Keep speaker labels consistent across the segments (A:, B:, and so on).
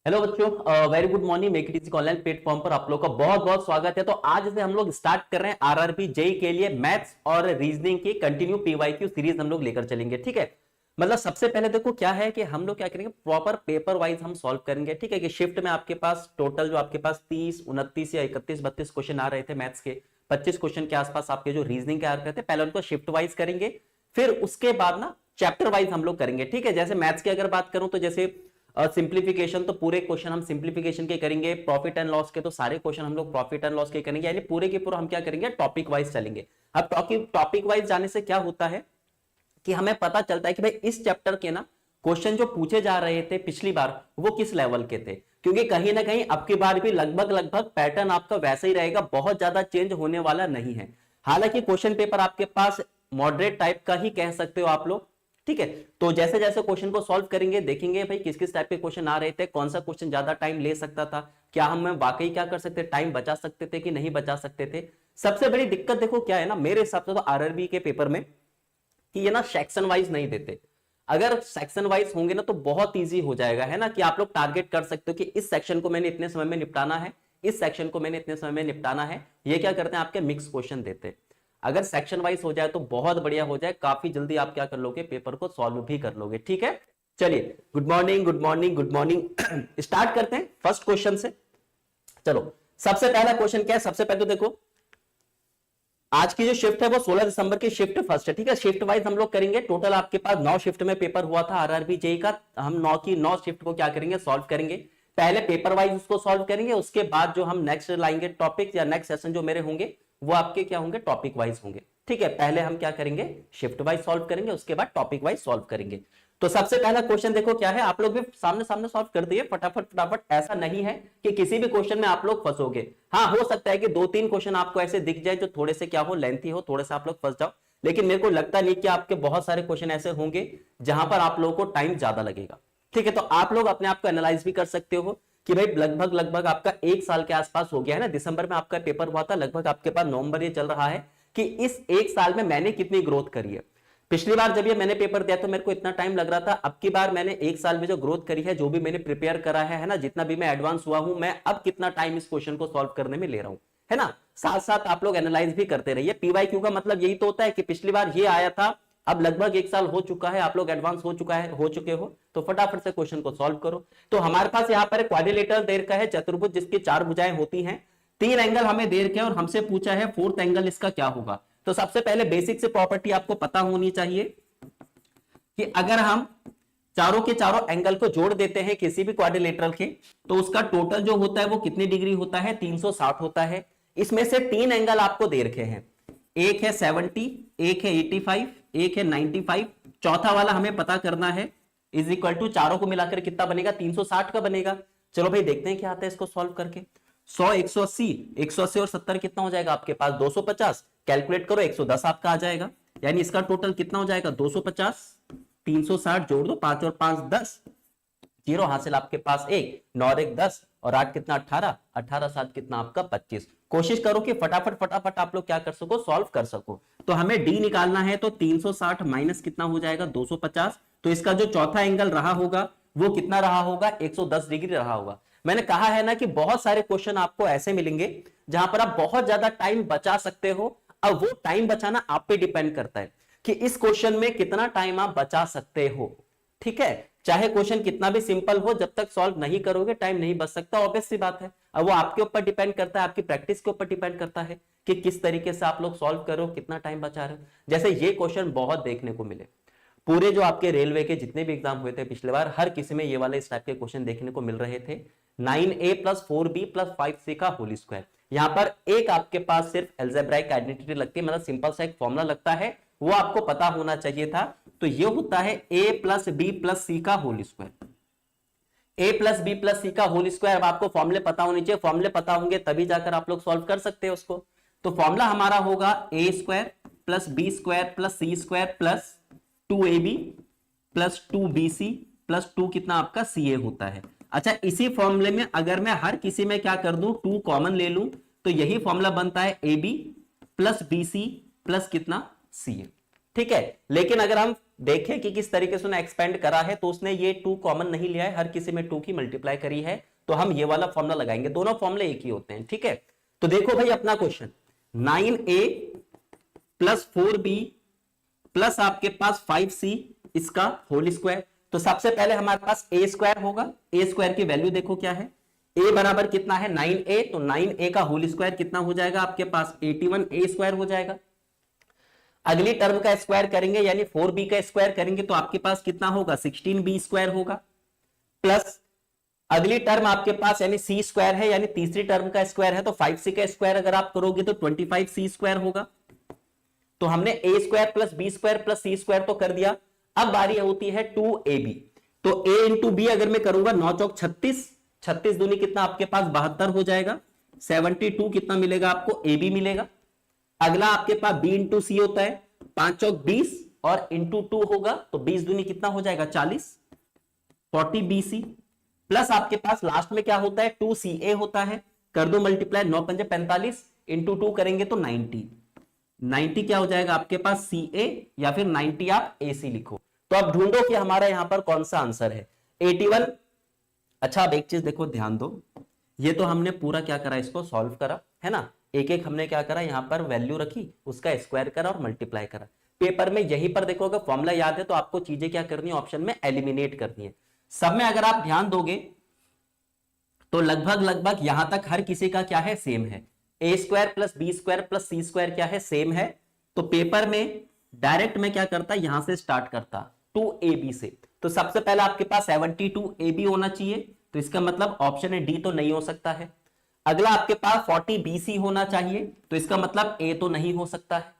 A: Hello बच्चों, very good morning. Make it easy online platform पर आप लोग का बहुत बहुत स्वागत है। तो आज से हम लोग स्टार्ट कर रहे हैं आरआरबी जेई के लिए मैथ्स और रीजनिंग की कंटिन्यू पीवाईक्यू सीरीज हम लोग लेकर चलेंगे। ठीक है, मतलब सबसे पहले देखो क्या है कि हम लोग क्या करेंगे, प्रॉपर पेपर वाइज हम सॉल्व करेंगे। ठीक है, कि शिफ्ट में आपके पास टोटल जो आपके पास 30, 29 या 31, 32 क्वेश्चन आ रहे थे मैथ्स के, 25 क्वेश्चन के आसपास आपके जो रीजनिंग के आ रहे थे, पहले उनको शिफ्ट वाइज करेंगे, फिर उसके बाद ना चैप्टर वाइज हम लोग करेंगे। ठीक है, जैसे मैथ्स की अगर बात करूं तो जैसे सिंप्लीफिकेशन, तो पूरे क्वेश्चन हम सिंप्लीफिकेशन के करेंगे। प्रॉफिट एंड लॉस के तो सारे क्वेश्चन हम लोग प्रॉफिट एंड लॉस के करेंगे, यानी पूरे के पूरा हम क्या करेंगे, टॉपिक वाइज चलेंगे। अब टॉपिक वाइज जाने से क्या होता है कि हमें पता चलता है कि भाई इस चैप्टर के ना क्वेश्चन जो पूछे जा रहे थे पिछली बार वो किस लेवल के थे, क्योंकि कहीं ना कहीं अब की बार भी लगभग लगभग पैटर्न आपका वैसा ही रहेगा, बहुत ज्यादा चेंज होने वाला नहीं है। हालांकि क्वेश्चन पेपर आपके पास मॉडरेट टाइप का ही कह सकते हो आप लोग। ठीक है, तो जैसे जैसे क्वेश्चन को सॉल्व करेंगे देखेंगे भाई किस किस टाइप के क्वेश्चन आ रहे थे, कौन सा क्वेश्चन ज्यादा टाइम ले सकता था, क्या हम वाकई क्या कर सकते, टाइम बचा सकते थे कि नहीं बचा सकते थे। सबसे बड़ी दिक्कत देखो क्या है ना, मेरे हिसाब से तो आरआरबी के पेपर में कि ये ना सेक्शन वाइज नहीं देते। अगर सेक्शन वाइज होंगे ना तो बहुत इजी हो जाएगा, है ना, कि आप लोग टारगेट कर सकते हो कि इस सेक्शन को मैंने इतने समय में निपटाना है, इस सेक्शन को मैंने इतने समय में निपटाना है। ये क्या करते हैं, आपके मिक्स क्वेश्चन देते हैं। अगर सेक्शन वाइज हो जाए तो बहुत बढ़िया हो जाए, काफी जल्दी आप क्या कर लोगे, पेपर को सॉल्व भी कर लोगे। ठीक है, चलिए good morning good morning good morning. Start करते हैं फर्स्ट क्वेश्चन से। चलो, सबसे पहला क्वेश्चन क्या है, सबसे पहले तो देखो आज की जो शिफ्ट है वो 16 दिसंबर की शिफ्ट फर्स्ट है। ठीक है, शिफ्ट वाइज हम लोग करेंगे। टोटल आपके पास 9 शिफ्ट में पेपर हुआ था आरआरबी जेई का, हम 9 की 9 शिफ्ट को क्या करेंगे, सॉल्व करेंगे। पहले पेपर वाइज उसको सॉल्व करेंगे, उसके बाद जो हम नेक्स्ट लाएंगे टॉपिक या नेक्स्ट सेशन जो मेरे होंगे वो आपके क्या होंगे, टॉपिक वाइज होंगे। ठीक है, पहले हम क्या करेंगे, शिफ्ट वाइज सॉल्व करेंगे, उसके बाद टॉपिक वाइज सॉल्व करेंगे। तो सबसे पहला क्वेश्चन देखो क्या है, आप लोग भी सामने सामने सॉल्व कर दिए फटाफट फटाफट, ऐसा नहीं है कि किसी भी क्वेश्चन में आप लोग फंसोगे। हाँ, हो सकता है कि 2-3 क्वेश्चन आपको ऐसे दिख जाए जो थोड़े से क्या हो, लेंथी हो, थोड़े से आप लोग फंस जाओ, लेकिन मेरे को लगता नहीं कि आपके बहुत सारे क्वेश्चन ऐसे होंगे जहां पर आप लोगों को टाइम ज्यादा लगेगा। ठीक है, तो आप लोग अपने आप को एनालाइज भी कर सकते हो कि भाई लगभग लगभग आपका 1 साल के आसपास हो गया है ना, दिसंबर में आपका पेपर हुआ था, लगभग आपके पास नवंबर ये चल रहा है, कि इस 1 साल में मैंने कितनी ग्रोथ करी है। पिछली बार जब ये मैंने पेपर दिया तो मेरे को इतना टाइम लग रहा था, अब की बार मैंने 1 साल में जो ग्रोथ करी है, जो भी मैंने प्रिपेयर करा है ना, जितना भी मैं एडवांस हुआ हूं, मैं अब कितना टाइम इस क्वेश्चन को सॉल्व करने में ले रहा हूं, है ना। साथ साथ आप लोग एनालाइज भी करते रहिए। पीवाईक्यू का मतलब यही तो होता है कि पिछली बार ये आया था, अब लगभग 1 साल हो चुका है, आप लोग एडवांस हो चुके हो, तो फटाफट से क्वेश्चन को सॉल्व करो। तो हमारे पास यहाँ पर क्वाड्रिलेटरल दे रखा है, चतुर्भुज जिसकी 4 भुजाएं होती हैं, 3 एंगल हमें दे रखे हैं और हमसे पूछा है 4th एंगल इसका क्या होगा। तो सबसे पहले बेसिक से प्रॉपर्टी आपको पता होनी चाहिए कि अगर हम चारों के चारों एंगल को जोड़ देते हैं किसी भी क्वाड्रिलेटरल के, तो उसका टोटल जो होता है वो कितनी डिग्री होता है, 360 होता है। इसमें से 3 एंगल आपको दे रखे हैं, एक है 70, एक है 85, एक है 95, चौथा वाला हमें पता करना है, इज इक्वल टू चारों को मिलाकर कितना बनेगा, 360 का बनेगा। चलो भाई देखते हैं क्या आता है इसको सॉल्व करके। 100, 180, 180 और 70 कितना हो जाएगा आपके पास, 250। कैलकुलेट करो, 110 आपका आ जाएगा, यानी इसका टोटल कितना हो जाएगा, 250, 360 जोड़ दो, 5 और 5 10, जीरो हासिल आपके पास 1, 9 और 1 10, और 8 कितना 18, 18 7 कितना आपका 25। कोशिश करो कि फटाफट फटाफट आप लोग क्या कर सको, सॉल्व कर सको। तो हमें डी निकालना है, तो 360 माइनस कितना हो जाएगा, 250। तो इसका जो चौथा एंगल रहा होगा वो कितना रहा होगा, 110 डिग्री रहा होगा। मैंने कहा है ना कि बहुत सारे क्वेश्चन आपको ऐसे मिलेंगे जहां पर आप बहुत ज्यादा टाइम बचा सकते हो। अब वो टाइम बचाना आप पे डिपेंड करता है कि इस क्वेश्चन में कितना टाइम आप बचा सकते हो। ठीक है, चाहे क्वेश्चन कितना भी सिंपल हो, जब तक सॉल्व नहीं करोगे टाइम नहीं बच सकता, ऑब्वियस सी बात है। अब वो आपके ऊपर डिपेंड करता है, आपकी प्रैक्टिस के ऊपर डिपेंड करता है कि किस तरीके से आप लोग सॉल्व करो, कितना टाइम बचा रहे हो। जैसे ये क्वेश्चन बहुत देखने को मिले, पूरे जो आपके रेलवे के जितने भी एग्जाम हुए थे पिछले बार, हर किसी में ये वाले इस टाइप के क्वेश्चन देखने को मिल रहे थे। 9a + 4b + 5c का होल स्क्वायर। यहां पर एक आपके पास सिर्फ अलजेब्राइक आइडेंटिटी लगती है, मतलब सिंपल सा एक फॉर्मूला लगता है, वो आपको पता होना चाहिए था। तो ये होता है a + b + c का whole square. a + b + c का होल स्क्वायर। अब आपको फॉर्मूले पता होने चाहिए, फॉर्मूले पता होंगे तभी जाकर आप लोग सॉल्व कर सकते हैं उसको। तो फॉर्मूला हमारा होगा a² + b² + c² + 2ab + 2bc + 2 कितना आपका ca होता है। अच्छा, इसी फॉर्मूले में अगर मैं हर किसी में क्या कर दूं, 2 कॉमन ले लूं, तो यही फॉर्मूला बनता है ab + bc + कितना ca। ठीक है, लेकिन अगर हम देखें कि किस तरीके से उसने एक्सपेंड करा है, तो उसने ये 2 कॉमन नहीं लिया है, हर किसी में 2 की मल्टीप्लाई करी है, तो हम ये वाला फॉर्मूला लगाएंगे, दोनों फॉर्मूले एक ही होते हैं, ठीक है। तो देखो भाई अपना question 9a plus 4b plus आपके पास 5c इसका होल स्क्वायर। तो सबसे पहले हमारे पास a स्क्वायर होगा, a स्क्वायर की वैल्यू देखो क्या है, a बराबर कितना है 9a, तो 9a का होल स्क्वायर कितना हो जाएगा आपके पास 81a स्क्वायर हो जाएगा। अगली टर्म का स्क्वायर करेंगे यानी 4b का स्क्वायर करेंगे तो आपके पास कितना होगा 16b स्क्वायर होगा, प्लस अगली टर्म आपके पास यानी c स्क्वायर है, यानी तीसरी टर्म का स्क्वायर है, तो 5c का स्क्वायर अगर आप करोगे तो 25c स्क्वायर होगा। तो हमने a square plus b square plus c square तो कर दिया। अब बारी होती है 2ab, तो a इंटू बी अगर मैं करूंगा 9 चौक 36, 36 दूनी कितना आपके पास 72 हो जाएगा, 72 कितना मिलेगा आपको ab मिलेगा। अगला आपके पास b इंटू सी होता है, 5 चौक 20 और इंटू 2 होगा, तो 20 दूनी कितना हो जाएगा 40, 40 bc, प्लस आपके पास लास्ट में क्या होता है 2ca होता है, कर दो मल्टीप्लाई, 9 पंजे 45 इंटू 2 करेंगे तो 90, 90 क्या हो जाएगा आपके पास ca या फिर 90 आप ac लिखो। तो अब ढूंढो कि हमारा यहां पर कौन सा आंसर है 81। अच्छा अब एक चीज देखो ध्यान दो, ये तो हमने पूरा क्या करा इसको सॉल्व करा है ना, एक एक हमने क्या करा यहां पर वैल्यू रखी, उसका स्क्वायर करा और मल्टीप्लाई करा। पेपर में यहीं पर देखो अगर फॉर्मूला याद है तो आपको चीजें क्या करनी है ऑप्शन में एलिमिनेट करनी है। सब में अगर आप ध्यान दोगे तो लगभग लगभग यहां तक हर किसी का क्या है सेम है, ए square plus B square plus C square क्या है सेम है। तो पेपर में डायरेक्ट में क्या करता यहां से स्टार्ट करता 2ab से, तो सबसे पहले आपके पास 72ab होना चाहिए, तो इसका मतलब ऑप्शन है डी तो नहीं हो सकता है। अगला आपके पास 40bc होना चाहिए, तो इसका मतलब ए तो नहीं हो सकता है।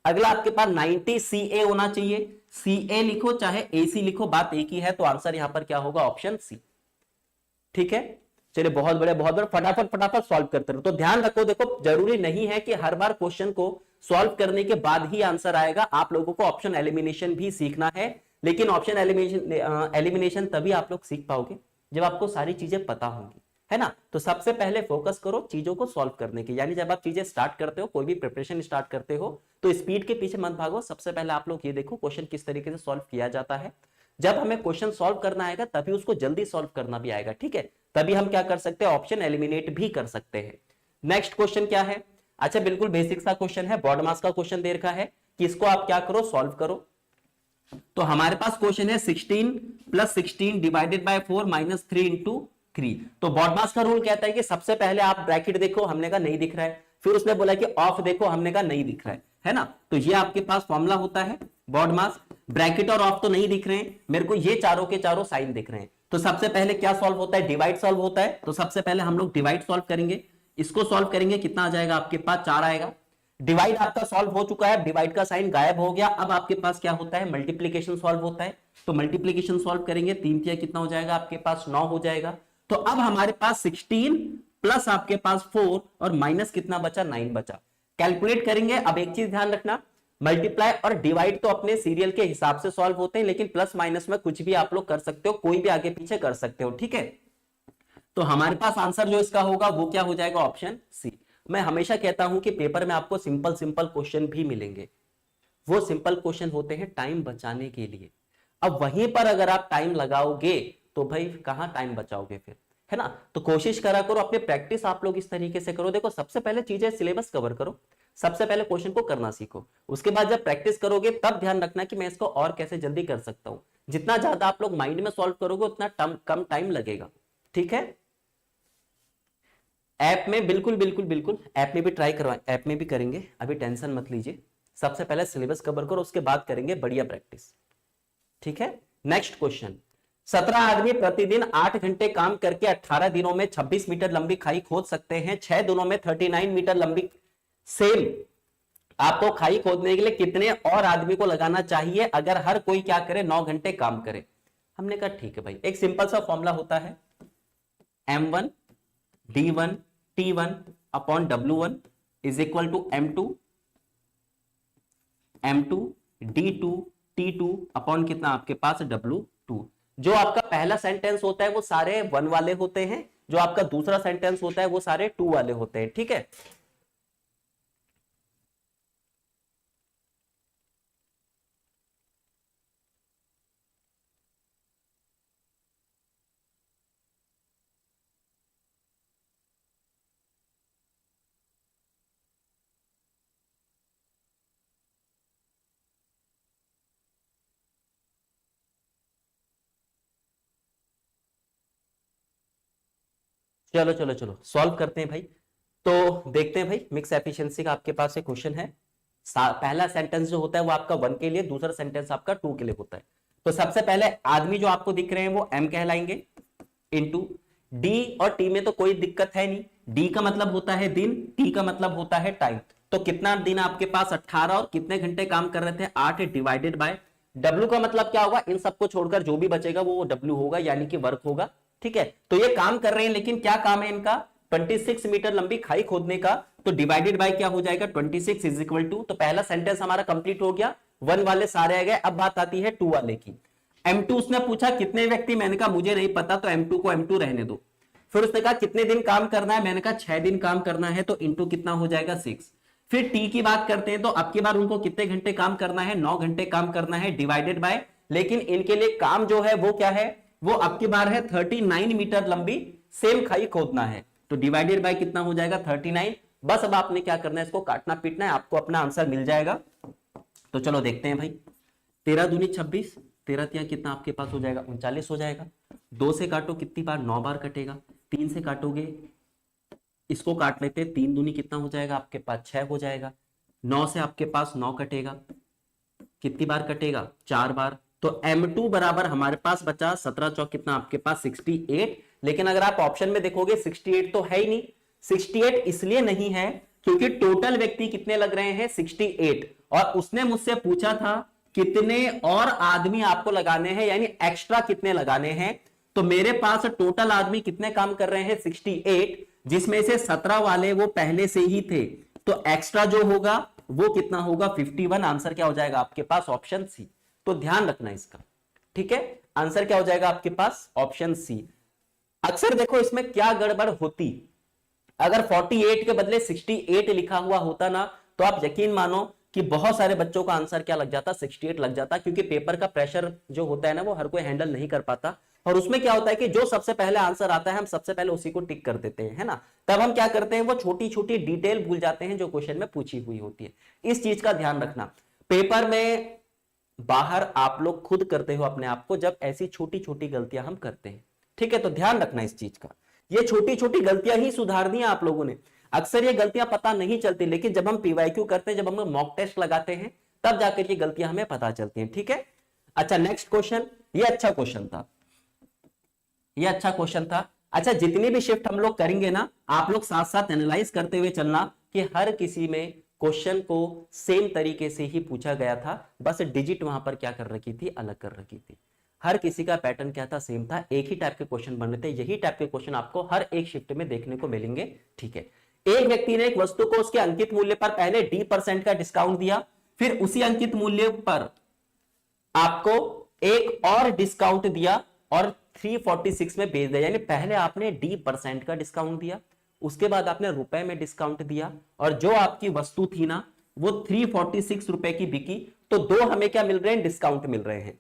A: अगला आपके पास 90ca होना चाहिए, ca लिखो चाहे ac लिखो बात एक ही है, तो आंसर यहां पर क्या होगा ऑप्शन सी, ठीक है। चलिए बहुत बड़े फटाफट फटाफट सॉल्व करते रहो। तो ध्यान रखो देखो जरूरी नहीं है कि हर बार क्वेश्चन को सॉल्व करने के बाद ही आंसर आएगा, आप लोगों को ऑप्शन एलिमिनेशन भी सीखना है, लेकिन ऑप्शन एलिमिनेशन तभी आप लोग सीख पाओगे जब आपको सारी चीजें पता होंगी, है ना। तो सबसे पहले फोकस करो चीजों को सॉल्व करने की, यानी जब आप चीजें स्टार्ट करते हो कोई भी प्रिपरेशन स्टार्ट करते हो तो स्पीड के पीछे मत भागो, सबसे पहले आप लोग ये देखो क्वेश्चन किस तरीके से सॉल्व किया जाता है। जब हमें क्वेश्चन सॉल्व करना आएगा तभी उसको जल्दी सॉल्व करना भी आएगा, ठीक है, तभी हम क्या कर सकते हैं ऑप्शन एलिमिनेट भी कर सकते हैं। नेक्स्ट क्वेश्चन क्या है, अच्छा बिल्कुल बेसिक सा क्वेश्चन है, बॉड मास का क्वेश्चन दे रखा है कि इसको आप क्या करो सॉल्व करो। तो हमारे पास क्वेश्चन है 16 plus 16 divided by 4 minus 3 into 3। तो बॉड मास का रूल कहता है कि सबसे पहले आप ब्रैकेट देखो, हमने कहा नहीं दिख रहा है, फिर उसने बोला कि ऑफ देखो, हमने कहा नहीं दिख रहा है ना। तो ये आपके पास फॉर्मूला होता है बॉड मास, ब्रैकेट और ऑफ तो नहीं दिख रहे हैं मेरे को, ये चारों के चारों साइन दिख रहे हैं। तो सबसे पहले क्या सॉल्व होता है डिवाइड सॉल्व होता है, तो सबसे पहले हम लोग डिवाइड सॉल्व करेंगे, इसको सॉल्व करेंगे कितना आ जाएगा आपके पास 4 आएगा। डिवाइड आपका सॉल्व हो चुका है, डिवाइड का साइन गायब हो गया, अब आपके पास क्या होता है मल्टीप्लीकेशन सॉल्व होता है। तो मल्टीप्लीकेशन सॉल्व करेंगे 3 तिया कितना हो जाएगा आपके पास 9 हो जाएगा। तो अब हमारे पास 16 प्लस आपके पास 4 और माइनस कितना बचा 9 बचा, कैलकुलेट करेंगे। अब एक चीज ध्यान रखना मल्टीप्लाई और डिवाइड तो अपने सीरियल के हिसाब से सॉल्व होते हैं, लेकिन प्लस माइनस में कुछ भी आप लोग कर सकते हो, कोई भी आगे पीछे कर सकते हो, ठीक है। तो हमारे पास आंसर जो इसका होगा वो क्या हो जाएगा ऑप्शन सी। मैं हमेशा कहता हूं कि पेपर में आपको सिंपल सिंपल क्वेश्चन भी मिलेंगे, वो सिंपल क्वेश्चन होते हैं टाइम बचाने के लिए। अब वहीं पर अगर आप टाइम लगाओगे तो भाई कहां टाइम बचाओगे फिर, है ना। तो कोशिश करा करो, अपने प्रैक्टिस आप लोग इस तरीके से करो। देखो सबसे पहले चीजें सिलेबस कवर करो, सबसे पहले क्वेश्चन को करना सीखो, उसके बाद जब प्रैक्टिस करोगे तब ध्यान रखना कि मैं इसको और कैसे जल्दी कर सकता हूं। जितना ज्यादा आप लोग माइंड में सॉल्व करोगे उतना कम टाइम लगेगा, ठीक है। ऐप में बिल्कुल बिल्कुल बिल्कुल ऐप में भी ट्राई करवाएं, ऐप में भी करेंगे, अभी टेंशन मत लीजिए। सबसे पहले सिलेबस कवर करो, उसके बाद करेंगे बढ़िया प्रैक्टिस, ठीक है। नेक्स्ट क्वेश्चन, 17 आदमी प्रतिदिन 8 घंटे काम करके 18 दिनों में 26 मीटर लंबी खाई खोद सकते हैं, 6 दिनों में 39 मीटर लंबी। सेम आपको खाई खोदने के लिए कितने और आदमी को लगाना चाहिए अगर हर कोई क्या करे 9 घंटे काम करे। हमने कहा ठीक है भाई, एक सिंपल सा फॉर्मूला होता है m1 d1 t1 upon w1 is equal to m2 d2 t2 upon कितना आपके पास w2। जो आपका पहला सेंटेंस होता है वो सारे 1 वाले होते हैं, जो आपका दूसरा सेंटेंस होता है वो सारे 2 वाले होते हैं, ठीक है। चलो चलो चलो सॉल्व करते हैं भाई। तो देखते हैं भाई, मिक्स एफिशिएंसी का आपके पास एक क्वेश्चन है। पहला सेंटेंस जो होता है वो आपका 1 के लिए, दूसरा सेंटेंस आपका 2 के लिए होता है। तो सबसे पहले आदमी जो आपको दिख रहे हैं वो m कहलाएंगे, इंटू डी, और टी में तो कोई दिक्कत है नहीं, डी का मतलब होता है दिन, टी का मतलब होता है टाइम। तो कितना दिन आपके पास 18, और कितने घंटे काम कर रहे थे 8 डिवाइडेड बाय डब्ल्यू का मतलब क्या होगा, इन सबको छोड़कर जो भी बचेगा वो डब्ल्यू होगा, यानी कि वर्क होगा। ठीक है, तो ये काम कर रहे हैं, लेकिन क्या काम है इनका, 26 मीटर लंबी खाई खोदने का। तो डिवाइडेड बाय क्या हो जाएगा, 26 इज इक्वल टू, तो पहला सेंटेंस हमारा कंप्लीट हो गया, 1 वाले सारे आ गए। अब बात आती है 2 वाले की। M2 उसने पूछा कितने व्यक्ति, मैंने कहा मुझे नहीं पता, तो M2 को M2 रहने दो। फिर उसने कहा कितने दिन काम करना है, मैंने कहा 6 दिन काम करना है, तो इंटू कितना हो जाएगा 6। फिर टी की बात करते हैं, तो अब की बार उनको कितने घंटे काम करना है, 9 घंटे काम करना है, डिवाइडेड बाय, लेकिन इनके लिए काम जो है वो क्या है, वो अब की बार है 39 मीटर लंबी सेम खाई खोदना है। तो डिवाइडेड बाय कितना हो जाएगा 39। बस अब आपने क्या करना है, इसको काटना पीटना है, आपको अपना आंसर मिल जाएगा। तो चलो देखते हैं भाई, 13 दूनी 26, 13 तिया कितना आपके पास हो जाएगा 39 हो जाएगा। 2 से काटो कितनी बार, 9 बार कटेगा। 3 से काटोगे, इसको काट लेते हैं, 3 दूनी कितना हो जाएगा आपके पास 6 हो जाएगा। 9 से आपके पास 9 कटेगा, कितनी बार कटेगा 4 बार। तो M2 बराबर हमारे पास बचा 17 चौक कितना आपके पास 68। लेकिन अगर आप ऑप्शन में देखोगे 68 तो है ही नहीं। 68 इसलिए नहीं है क्योंकि टोटल व्यक्ति कितने लग रहे हैं 68, और उसने मुझसे पूछा था कितने और आदमी आपको लगाने हैं, यानी एक्स्ट्रा कितने लगाने हैं। तो मेरे पास टोटल आदमी कितने काम कर रहे हैं 68, जिसमें से 17 वाले वो पहले से ही थे, तो एक्स्ट्रा जो होगा वो कितना होगा 51। आंसर क्या हो जाएगा आपके पास ऑप्शन सी। तो ध्यान रखना इसका, ठीक है, आंसर क्या हो जाएगा आपके पास ऑप्शन सी। अक्सर देखो इसमें क्या गड़बड़ होती, अगर 48 के बदले 68 लिखा हुआ होता ना, तो आप यकीन मानो कि बहुत सारे बच्चों का आंसर क्या लग जाता 68 लग जाता, क्योंकि पेपर का प्रेशर जो होता है ना वो हर कोई हैंडल नहीं कर पाता। और उसमें क्या होता है कि जो सबसे पहले आंसर आता है हम सबसे पहले उसी को टिक कर देते हैं, है ना। तब हम क्या करते हैं, वो छोटी छोटी डिटेल भूल जाते हैं जो क्वेश्चन में पूछी हुई होती है। इस चीज का ध्यान रखना, पेपर में बाहर आप लोग खुद करते हो अपने आप को जब ऐसी छोटी छोटी गलतियां हम करते हैं, ठीक है। तो ध्यान रखना इस चीज का, ये छोटी छोटी गलतियां ही सुधारनी है आप लोगों ने। अक्सर ये गलतियां पता नहीं चलती, लेकिन जब हम पीवाईक्यू करते हैं, जब हम मॉक टेस्ट लगाते हैं, तब जाकर ये गलतियां हमें पता चलती हैं, ठीक है। अच्छा नेक्स्ट क्वेश्चन, ये अच्छा क्वेश्चन था, ये अच्छा क्वेश्चन था। अच्छा जितनी भी शिफ्ट हम लोग करेंगे ना, आप लोग साथ साथ एनालाइज करते हुए चलना कि हर किसी में क्वेश्चन को सेम तरीके से ही पूछा गया था, बस डिजिट वहां पर क्या कर रखी थी, अलग कर रखी थी। हर किसी का पैटर्न क्या था, सेम था, एक ही टाइप के क्वेश्चन बन रहे थे। यही टाइप के क्वेश्चन आपको हर एक शिफ्ट में देखने को मिलेंगे, ठीक है। एक व्यक्ति ने एक वस्तु को उसके अंकित मूल्य पर पहले D% का डिस्काउंट दिया, फिर उसी अंकित मूल्य पर आपको एक और डिस्काउंट दिया और 346 में बेच दिया। यानी पहले आपने D% का डिस्काउंट दिया, उसके बाद आपने रुपए में डिस्काउंट दिया, और जो आपकी वस्तु थी ना वो 346 रुपए की बिकी। तो दो हमें क्या मिल रहे हैं, डिस्काउंट मिल रहे हैं।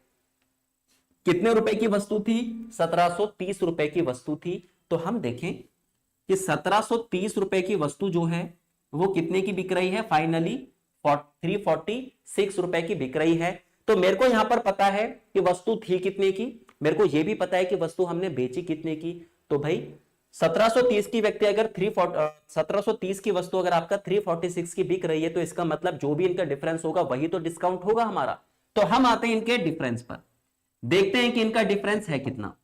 A: कितने रुपए की वस्तु थी, 1730 रुपए की वस्तु थी। तो हम देखें कि 1730 रुपए की वस्तु जो है वो कितने की बिक रही है, फाइनली 346 रुपए की बिक रही है। तो मेरे को यहां पर पता है कि वस्तु थी कितने की, मेरे को यह भी पता है कि वस्तु हमने बेची कितने की। तो भाई 1730 की व्यक्ति अगर 1730 की वस्तु अगर आपका 346 की बिक रही है, तो इसका मतलब जो भी इनका डिफरेंस होगा वही तो डिस्काउंट होगा हमारा। तो हम आते हैं इनके डिफरेंस पर, देखते हैं कि इनका डिफरेंस है कितना।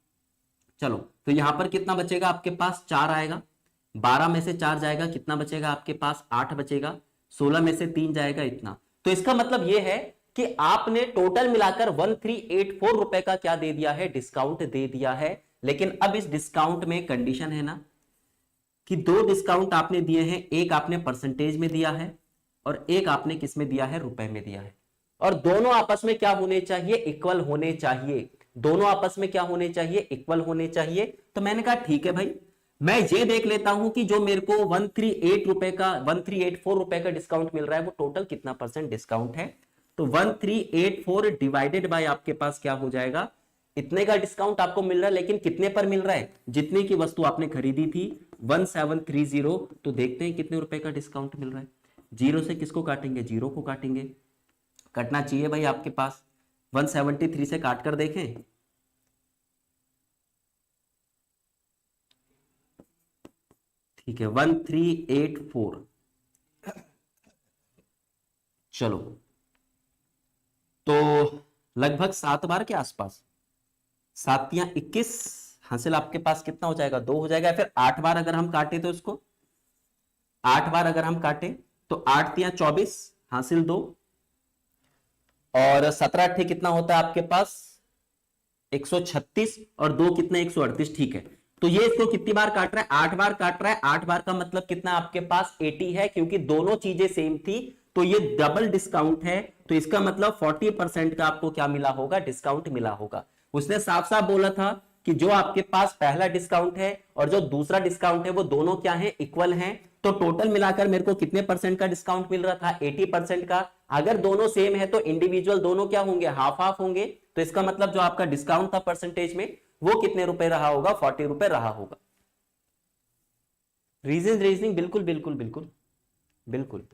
A: चलो तो यहां पर कितना बचेगा आपके पास, 4 आएगा, 12 में से 4 जाएगा, कितना बचेगा आपके पास 8 बचेगा, 16 में से 3 जाएगा इतना। तो इसका मतलब यह है कि आपने टोटल मिलाकर 1384 रुपए का क्या दे दिया है, डिस्काउंट दे दिया है। लेकिन अब इस डिस्काउंट में कंडीशन है ना कि दो डिस्काउंट आपने दिए हैं, एक आपने परसेंटेज में दिया है और एक आपने किस में दिया है, रुपए में दिया है। और दोनों आपस में क्या होने चाहिए, इक्वल होने चाहिए। दोनों आपस में क्या होने चाहिए, इक्वल होने चाहिए। तो मैंने कहा ठीक है भाई, मैं ये देख लेता हूं कि जो मेरे को 1384 रुपए का डिस्काउंट मिल रहा है वो टोटल कितना परसेंट डिस्काउंट है। तो 1384 डिवाइडेड बाय आपके पास क्या हो जाएगा, इतने का डिस्काउंट आपको मिल रहा है, लेकिन कितने पर मिल रहा है, जितने की वस्तु आपने खरीदी थी 1730। तो देखते हैं कितने रुपए का डिस्काउंट मिल रहा है। जीरो से किसको काटेंगे, जीरो को काटेंगे, कटना चाहिए भाई आपके पास। 173 से काट कर देखें, ठीक है 1384। चलो तो लगभग 7 बार के आसपास, 7 या 21 हासिल आपके पास कितना हो जाएगा, 2 हो जाएगा। फिर 8 बार अगर हम काटे तो इसको 8 बार अगर हम काटे तो 8 या 24 हासिल 2, और 17 कितना होता है आपके पास 136, और 2 कितने 138। ठीक है, तो ये इसको कितनी बार काट रहा है, 8 बार काट रहा है। 8 बार का मतलब कितना आपके पास 80 है, क्योंकि दोनों चीजें सेम थी, तो ये डबल डिस्काउंट है, तो इसका मतलब 40% का आपको क्या मिला होगा, डिस्काउंट मिला होगा। उसने साफ साफ बोला था कि जो आपके पास पहला डिस्काउंट है और जो दूसरा डिस्काउंट है वो दोनों क्या है, इक्वल हैं। तो टोटल मिलाकर मेरे को कितने परसेंट का डिस्काउंट मिल रहा था, 80% का। अगर दोनों सेम है तो इंडिविजुअल दोनों क्या होंगे, हाफ हाफ होंगे। तो इसका मतलब जो आपका डिस्काउंट था परसेंटेज में वो कितने रुपए रहा होगा, 40 रुपए रहा होगा। रीजनिंग बिल्कुल बिल्कुल बिल्कुल बिल्कुल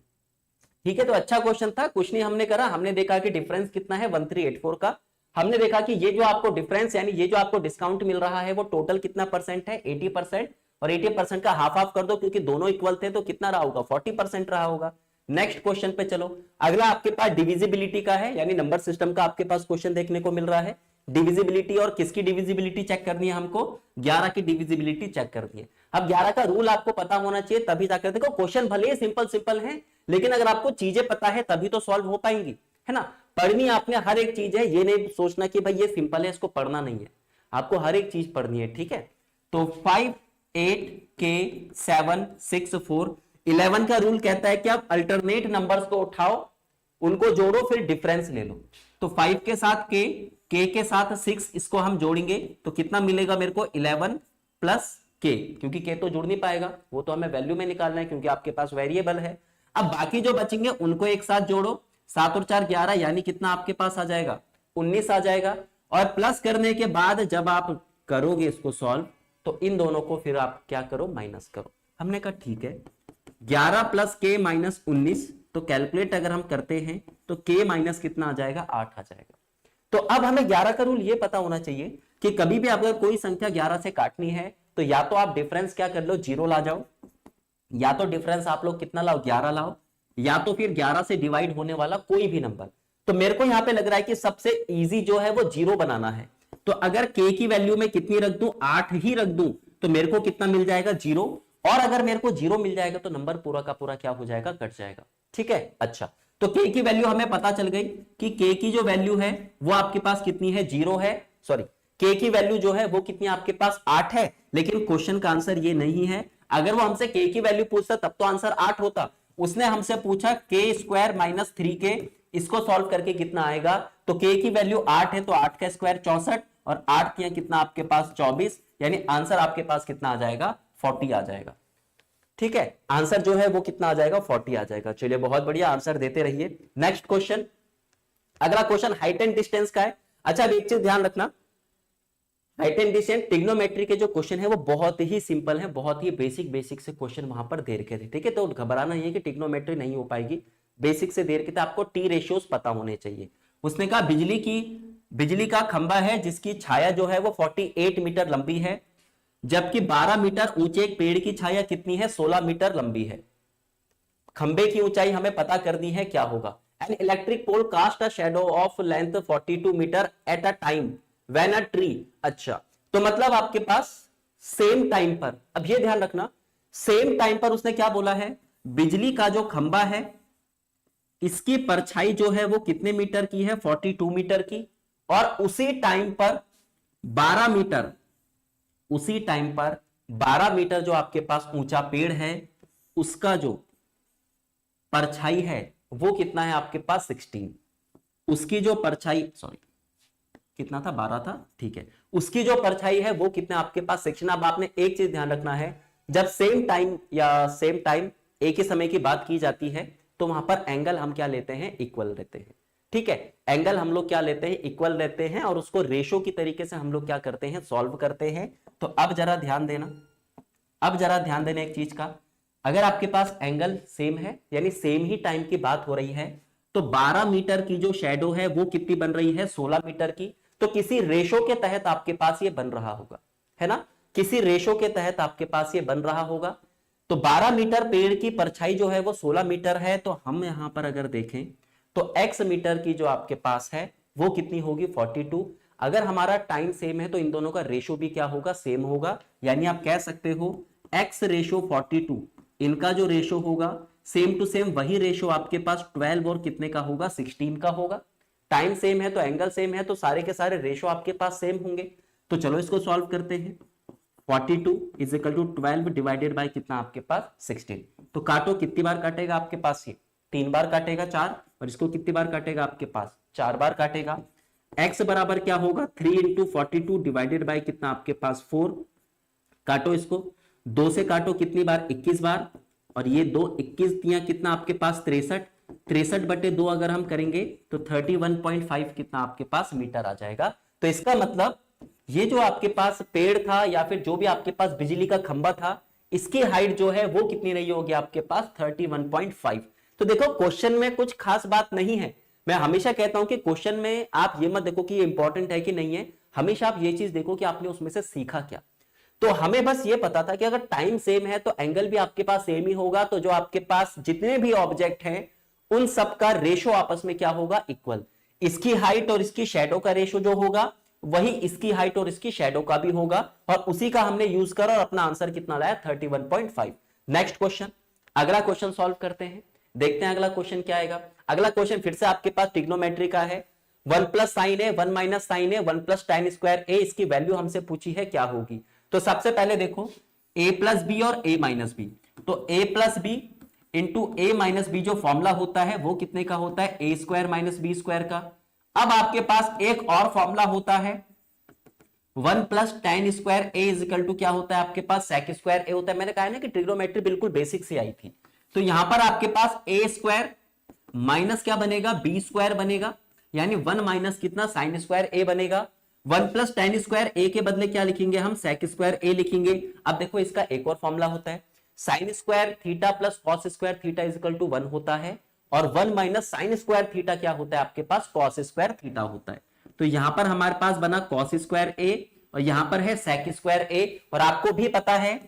A: ठीक है। तो अच्छा क्वेश्चन था, कुछ नहीं हमने करा, हमने देखा कि डिफरेंस कितना है 1384 का। हमने देखा कि ये जो आपको डिफरेंस यानी ये जो आपको डिस्काउंट मिल रहा है वो टोटल कितना परसेंट है, 80%, और 80% का हाफ हाफ कर दो क्योंकि दोनों इक्वल थे, तो कितना रहा होगा, 40% रहा होगा। नेक्स्ट क्वेश्चन पे चलो। अगला आपके पास डिविजिबिलिटी का है, यानी नंबर सिस्टम का आपके पास क्वेश्चन देखने को मिल रहा है। डिविजिबिलिटी, और किसकी डिविजिबिलिटी चेक करनी है हमको, 11 की डिविजिबिलिटी चेक करनी है। अब 11 का रूल आपको पता होना चाहिए, तभी जाकर देखो क्वेश्चन भले सिंपल सिंपल है, लेकिन अगर आपको चीजें पता है तभी तो सॉल्व हो पाएंगी, है ना। पढ़नी आपने हर एक चीज है, ये नहीं सोचना कि भाई ये सिंपल है इसको पढ़ना नहीं है, आपको हर एक चीज पढ़नी है, ठीक है। तो 5 8 के 7 6 4 11 का रूल कहता है कि आप अल्टरनेट नंबर्स को उठाओ, उनको जोड़ो, फिर डिफरेंस ले लो। तो 5 के साथ के के साथ 6, इसको हम जोड़ेंगे तो कितना मिलेगा मेरे को, 11 प्लस के, क्योंकि के तो जुड़ नहीं पाएगा, वो तो हमें वैल्यू में निकालना है क्योंकि आपके पास वेरिएबल है। अब बाकी जो बचेंगे उनको एक साथ जोड़ो, 7 और 4 11, यानी कितना आपके पास आ जाएगा, 19 आ जाएगा। और प्लस करने के बाद जब आप करोगे इसको सॉल्व, तो इन दोनों को फिर आप क्या करो, माइनस करो। हमने कहा ठीक है, 11 प्लस के माइनस 19, तो कैलकुलेट अगर हम करते हैं तो के माइनस कितना आ जाएगा, 8 आ जाएगा। तो अब हमें 11 का रूल ये पता होना चाहिए कि कभी भी अगर कोई संख्या 11 से काटनी है तो या तो आप डिफरेंस क्या कर लो, 0 ला जाओ, या तो डिफरेंस आप लोग कितना लाओ, 11 लाओ, या तो फिर 11 से डिवाइड होने वाला कोई भी नंबर। तो मेरे को यहां पे लग रहा है कि सबसे इजी जो है वो 0 बनाना है। तो अगर के की वैल्यू में कितनी रख दूं, 8 ही रख दूं, तो मेरे को कितना मिल जाएगा, 0। और अगर मेरे को 0 मिल जाएगा तो नंबर पूरा का पूरा क्या हो जाएगा, कट जाएगा, ठीक है। अच्छा, तो के की वैल्यू हमें पता चल गई कि के की जो वैल्यू है वो आपके पास कितनी है, 0 है। सॉरी, के की वैल्यू जो है वो कितनी आपके पास 8 है, लेकिन क्वेश्चन का आंसर ये नहीं है। अगर वो हमसे के की वैल्यू पूछता तब तो आंसर 8 होता। उसने हमसे पूछा के स्क्वायर माइनस 3k, इसको सॉल्व करके कितना आएगा, तो के की वैल्यू 8 है, तो 8 का स्क्वायर 64, और 8 किया कितना आपके पास 24, यानी आंसर आपके पास कितना आ जाएगा, 40 आ जाएगा, ठीक है। आंसर जो है वो कितना आ जाएगा, 40 आ जाएगा। चलिए बहुत बढ़िया, आंसर देते रहिए। नेक्स्ट क्वेश्चन, अगला क्वेश्चन हाइट एंड डिस्टेंस का है। अच्छा, अब एक चीज ध्यान रखना, हाइट एंड डिस्टेंस ट्रिग्नोमेट्री के जो क्वेश्चन है वो बहुत ही सिंपल है, बहुत ही बेसिक से क्वेश्चन वहां पर दे रखे थे, ठीक है। तो घबराना नहीं है कि ट्रिग्नोमेट्री नहीं हो पाएगी, बेसिक से दे रखे थे, आपको टी रेशियोज पता होने चाहिए। उसने कहा बिजली का खंबा है जिसकी छाया जो है वो 48 मीटर लंबी है, जबकि 12 मीटर ऊंचे एक पेड़ की छाया कितनी है, 16 मीटर लंबी है। खंबे की ऊंचाई हमें पता करनी है, क्या होगा। An electric pole cast a shadow of length 42 metre at a time when a tree. अच्छा, तो मतलब आपके पास सेम टाइम पर, अब ये ध्यान रखना, सेम टाइम पर उसने क्या बोला है, बिजली का जो खंबा है इसकी परछाई जो है वो कितने मीटर की है, 42 मीटर की, और उसी टाइम पर 12 मीटर, उसी टाइम पर 12 मीटर जो आपके पास ऊंचा पेड़ है उसका जो परछाई है वो कितना है आपके पास, 16। उसकी जो परछाई, सॉरी कितना था, 12 था, ठीक है। उसकी जो परछाई है वो कितना आपके पास, 16। अब आपने एक चीज ध्यान रखना है, जब सेम टाइम एक ही समय की बात की जाती है तो वहां पर एंगल हम क्या लेते हैं, इक्वल लेते हैं, ठीक है। एंगल हम लोग क्या लेते हैं, इक्वल लेते हैं, और उसको रेशो की तरीके से हम लोग क्या करते हैं, सॉल्व करते हैं। तो अब जरा ध्यान देना, एक चीज का, अगर आपके पास एंगल सेम है यानी सेम ही टाइम की बात हो रही है, तो 12 मीटर की जो शैडो है वो कितनी बन रही है, 16 मीटर की। तो किसी रेशो के तहत आपके पास ये बन रहा होगा, है ना, किसी रेशो के तहत आपके पास ये बन रहा होगा। तो 12 मीटर पेड़ की परछाई जो है वो 16 मीटर है, तो हम यहां पर अगर देखें तो x मीटर की जो आपके पास है वो कितनी होगी 42। अगर हमारा टाइम सेम है तो इन दोनों का रेशो भी क्या होगा, सेम होगा। यानी आप कह सकते हो x रेशो 42, इनका जो रेशो होगा सेम टू सेम वही रेशो आपके पास 12 और कितने का होगा, 16 का होगा। टाइम सेम है तो एंगल सेम है, तो सारे के सारे रेशो आपके पास सेम होंगे। तो चलो इसको सॉल्व करते हैं। 42 is equal to 12 divided by कितना आपके पास 16। तो काटो, कितनी बार काटेगा आपके पास, ये 3 बार काटेगा 4, और इसको कितनी बार काटेगा आपके पास 4 बार काटेगा। x बराबर क्या होगा 3 इंटू 42 डिवाइडेड बाय कितना आपके पास 4। काटो इसको, 2 से काटो कितनी बार 21 बार, और ये 2 21 दिया कितना आपके पास 63, 63 बटे 2 अगर हम करेंगे तो 31.5 कितना आपके पास मीटर आ जाएगा। तो इसका मतलब ये जो आपके पास पेड़ था या फिर जो भी आपके पास बिजली का खंभा था, इसकी हाइट जो है वो कितनी रही होगी आपके पास 31.5। तो देखो क्वेश्चन में कुछ खास बात नहीं है। मैं हमेशा कहता हूं कि क्वेश्चन में आप ये मत देखो कि ये इंपॉर्टेंट है कि नहीं है, हमेशा आप ये चीज देखो कि आपने उसमें से सीखा क्या। तो हमें बस ये पता था कि अगर टाइम सेम है तो एंगल भी आपके पास सेम ही होगा, तो जो आपके पास जितने भी ऑब्जेक्ट हैं उन सबका रेशो आपस में क्या होगा, इक्वल। इसकी हाइट और इसकी शैडो का रेशो जो होगा वही इसकी हाइट और इसकी शैडो का भी होगा, और उसी का हमने यूज करा और अपना आंसर कितना लाया 31.5। नेक्स्ट क्वेश्चन, अगला क्वेश्चन सॉल्व करते हैं, देखते हैं अगला क्वेश्चन क्या आएगा। अगला क्वेश्चन फिर से आपके पास ट्रिग्नोमेट्री का है। 1 प्लस साइन ए 1 माइनस साइन ए 1 प्लस tan स्क्वायर ए, इसकी वैल्यू हमसे पूछी है क्या होगी। तो सबसे पहले देखो a प्लस बी और a माइनस बी, तो a plus b into a minus b जो फॉर्मूला होता है वो कितने का होता है, ए स्क्वायर माइनस बी स्क्वायर का। अब आपके पास एक और फॉर्मूला होता है 1 plus tan square a is equal to क्या होता है आपके पास sec स्क्वायर ए होता है। मैंने कहा ना कि ट्रिग्नोमेट्री बिल्कुल बेसिक से आई थी। तो यहां पर आपके पास ए स्क्वायर माइनस क्या बनेगा, बी स्क्वायर बनेगा, यानी 1 माइनस कितना साइन स्क्वायर ए बनेगा। 1 प्लस tan स्क्वायर ए के बदले क्या लिखेंगे हम, sec स्क्वायर ए लिखेंगे। अब देखो इसका एक और फॉर्मूला होता है sine square theta plus cos square theta is equal to 1 होता है, और 1 माइनस साइन स्क्वायर थीटा क्या होता है आपके पास, कॉस स्क्वायर थीटा होता है। तो यहां पर हमारे पास बना कॉस स्क्वायर ए, और यहां पर है sec स्क्वायर ए, और आपको भी पता है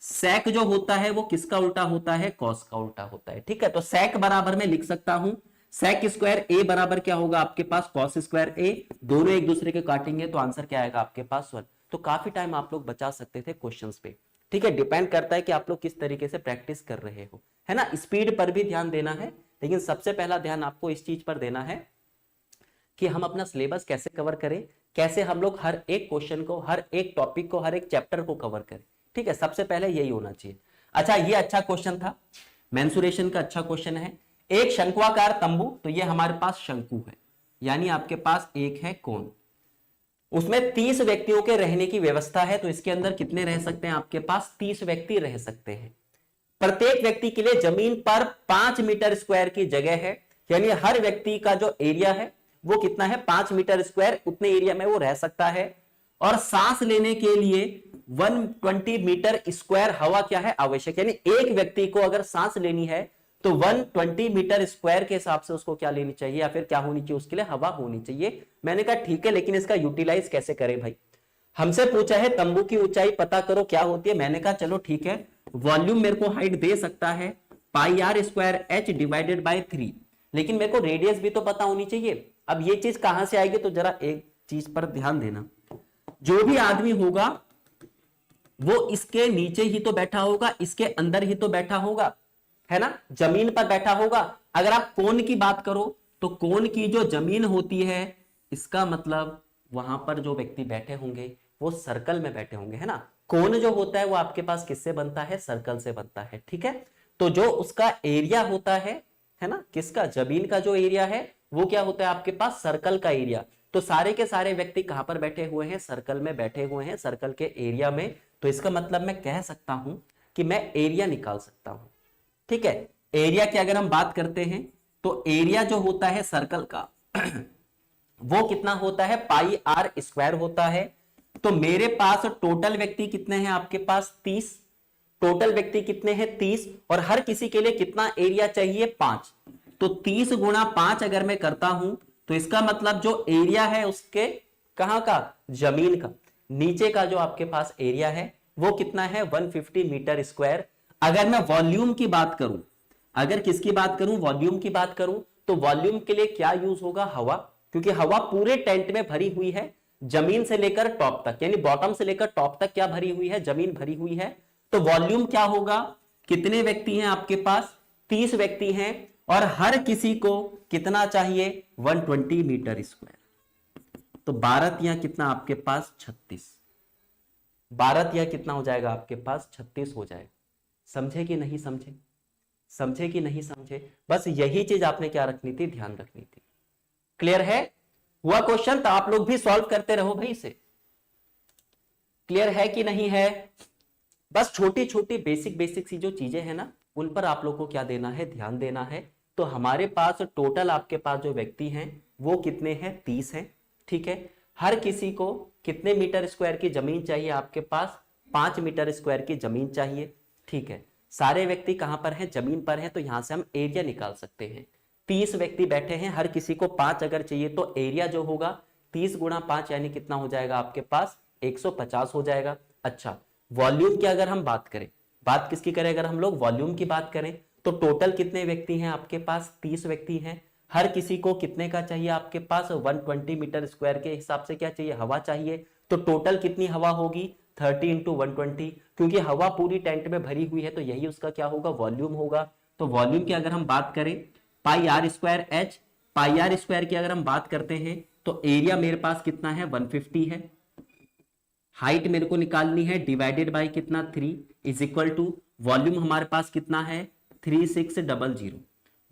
A: sec जो होता है वो किसका उल्टा होता है, cos का उल्टा होता है। ठीक है, तो sec बराबर में लिख सकता हूं sec स्क्वायर ए बराबर क्या होगा आपके पास cos स्क्वायर ए, दोनों एक दूसरे के काटेंगे तो आंसर क्या आएगा आपके पास 1। तो काफी टाइम आप लोग बचा सकते थे क्वेश्चंस पे। ठीक है, डिपेंड करता है कि आप लोग किस तरीके से प्रैक्टिस कर रहे हो, है ना। स्पीड पर भी ध्यान देना है, लेकिन सबसे पहला ध्यान आपको इस चीज पर देना है कि हम अपना सिलेबस कैसे कवर करें, कैसे हम लोग हर एक क्वेश्चन को, हर एक टॉपिक को, हर एक चैप्टर को कवर करें। ठीक है, सबसे पहले यही होना चाहिए। अच्छा, ये अच्छा क्वेश्चन था, मेंसुरेशन का अच्छा क्वेश्चन है। एक शंक्वाकार तंबू, तो ये हमारे पास शंकु है, यानी आपके पास एक है कोण, उसमें 30 व्यक्तियों के रहने की व्यवस्था है। तो इसके अंदर कितने रह सकते हैं आपके पास, 30 व्यक्ति रह सकते हैं। प्रत्येक व्यक्ति के लिए जमीन पर 5 मीटर स्क्वायर की जगह है, यानी हर व्यक्ति का जो एरिया है वो कितना है 5 मीटर स्क्वायर, उतने एरिया में वो रह सकता है। और सांस लेने के लिए 120 मीटर स्क्वायर हवा क्या है आवश्यक, यानी एक व्यक्ति को अगर सांस लेनी है तो 120 मीटर स्क्वायर के हिसाब से उसको क्या लेनी चाहिए, या फिर क्या होनी चाहिए, उसके लिए हवा होनी चाहिए। मैंने कहा ठीक है, लेकिन इसका यूटिलाइज कैसे करें भाई। हमसे पूछा है तंबू की ऊंचाई पता करो क्या होती है। मैंने कहा चलो ठीक है, वॉल्यूम मेरे को हाइट दे सकता है pi R square H divided by 3, लेकिन मेरे को रेडियस भी तो पता होनी चाहिए। अब ये चीज कहां से आएगी, तो जरा एक चीज पर ध्यान देना, जो भी आदमी होगा वो इसके नीचे ही तो बैठा होगा, इसके अंदर ही तो बैठा होगा, है ना, जमीन पर बैठा होगा। अगर आप कोण की बात करो तो कोण की जो जमीन होती है, इसका मतलब वहां पर जो व्यक्ति बैठे होंगे वो सर्कल में बैठे होंगे, है ना। कोण जो होता है वो आपके पास किससे बनता है, सर्कल से बनता है। ठीक है, तो जो उसका एरिया होता है ना, किसका, जमीन का जो एरिया है वो क्या होता है आपके पास, सर्कल का एरिया। तो सारे के सारे व्यक्ति कहां पर बैठे हुए हैं, सर्कल में बैठे हुए हैं, सर्कल के एरिया में। तो इसका मतलब मैं कह सकता हूं कि मैं एरिया निकाल सकता हूं। ठीक है, एरिया की अगर हम बात करते हैं तो एरिया जो होता है सर्कल का वो कितना होता है, पाई आर स्क्वायर होता है। तो मेरे पास टोटल व्यक्ति कितने हैं आपके पास, 30। टोटल व्यक्ति कितने हैं, 30, और हर किसी के लिए कितना एरिया चाहिए, 5। तो 30 गुणा 5 अगर मैं करता हूं तो इसका मतलब जो एरिया है उसके कहां का, जमीन का, नीचे का जो आपके पास एरिया है वो कितना है 150 मीटर स्क्वायर। अगर मैं वॉल्यूम की बात करूं, अगर किसकी बात करूं, वॉल्यूम की बात करूं, तो वॉल्यूम के लिए क्या यूज होगा, हवा, क्योंकि हवा पूरे टेंट में भरी हुई है, जमीन से लेकर टॉप तक, यानी बॉटम से लेकर टॉप तक क्या भरी हुई है, जमीन भरी हुई है। तो वॉल्यूम क्या होगा, कितने व्यक्ति हैं आपके पास, 30 व्यक्ति हैं, और हर किसी को कितना चाहिए, 120 मीटर स्क्वायर। तो 12 कितना आपके पास 36, 12 कितना हो जाएगा आपके पास 36 हो जाएगा। समझे कि नहीं समझे, समझे कि नहीं समझे, बस यही चीज आपने क्या रखनी थी, ध्यान रखनी थी। क्लियर है, हुआ क्वेश्चन, तो आप लोग भी सॉल्व करते रहो भाई इसे। क्लियर है कि नहीं है, बस छोटी छोटी बेसिक बेसिक सी जो चीजें हैं ना, उन पर आप लोग को क्या देना है, ध्यान देना है। तो हमारे पास टोटल आपके पास जो व्यक्ति हैं वो कितने हैं, 30 हैं, ठीक है। हर किसी को कितने मीटर स्क्वायर की जमीन चाहिए, आपके पास 5 मीटर स्क्वायर की जमीन चाहिए, ठीक है। सारे व्यक्ति कहां पर हैं, जमीन पर हैं, तो यहां से हम एरिया निकाल सकते हैं। 30 व्यक्ति बैठे हैं, हर किसी को 5 अगर चाहिए, तो एरिया जो होगा 30 गुणा 5 यानी कितना हो जाएगा आपके पास 150 हो जाएगा। अच्छा, वॉल्यूम की अगर हम बात करें, बात किसकी करें, अगर हम लोग वॉल्यूम की बात करें, तो टोटल कितने व्यक्ति हैं आपके पास, 30 व्यक्ति हैं। हर किसी को कितने का चाहिए आपके पास, 120 मीटर स्क्वायर के हिसाब से क्या चाहिए, हवा चाहिए। तो टोटल कितनी हवा होगी, 30 इंटू 120, क्योंकि हवा पूरी टेंट में भरी हुई है, तो यही उसका क्या होगा, वॉल्यूम होगा। तो वॉल्यूम की अगर हम बात करें, pi R square H, pi R square की अगर हम बात करते हैं, तो एरिया मेरे पास कितना है, 150 है। हाइट मेरे को निकालनी है, डिवाइडेड बाय कितना, 3 इज इक्वल टू वॉल्यूम हमारे पास कितना है, 3600।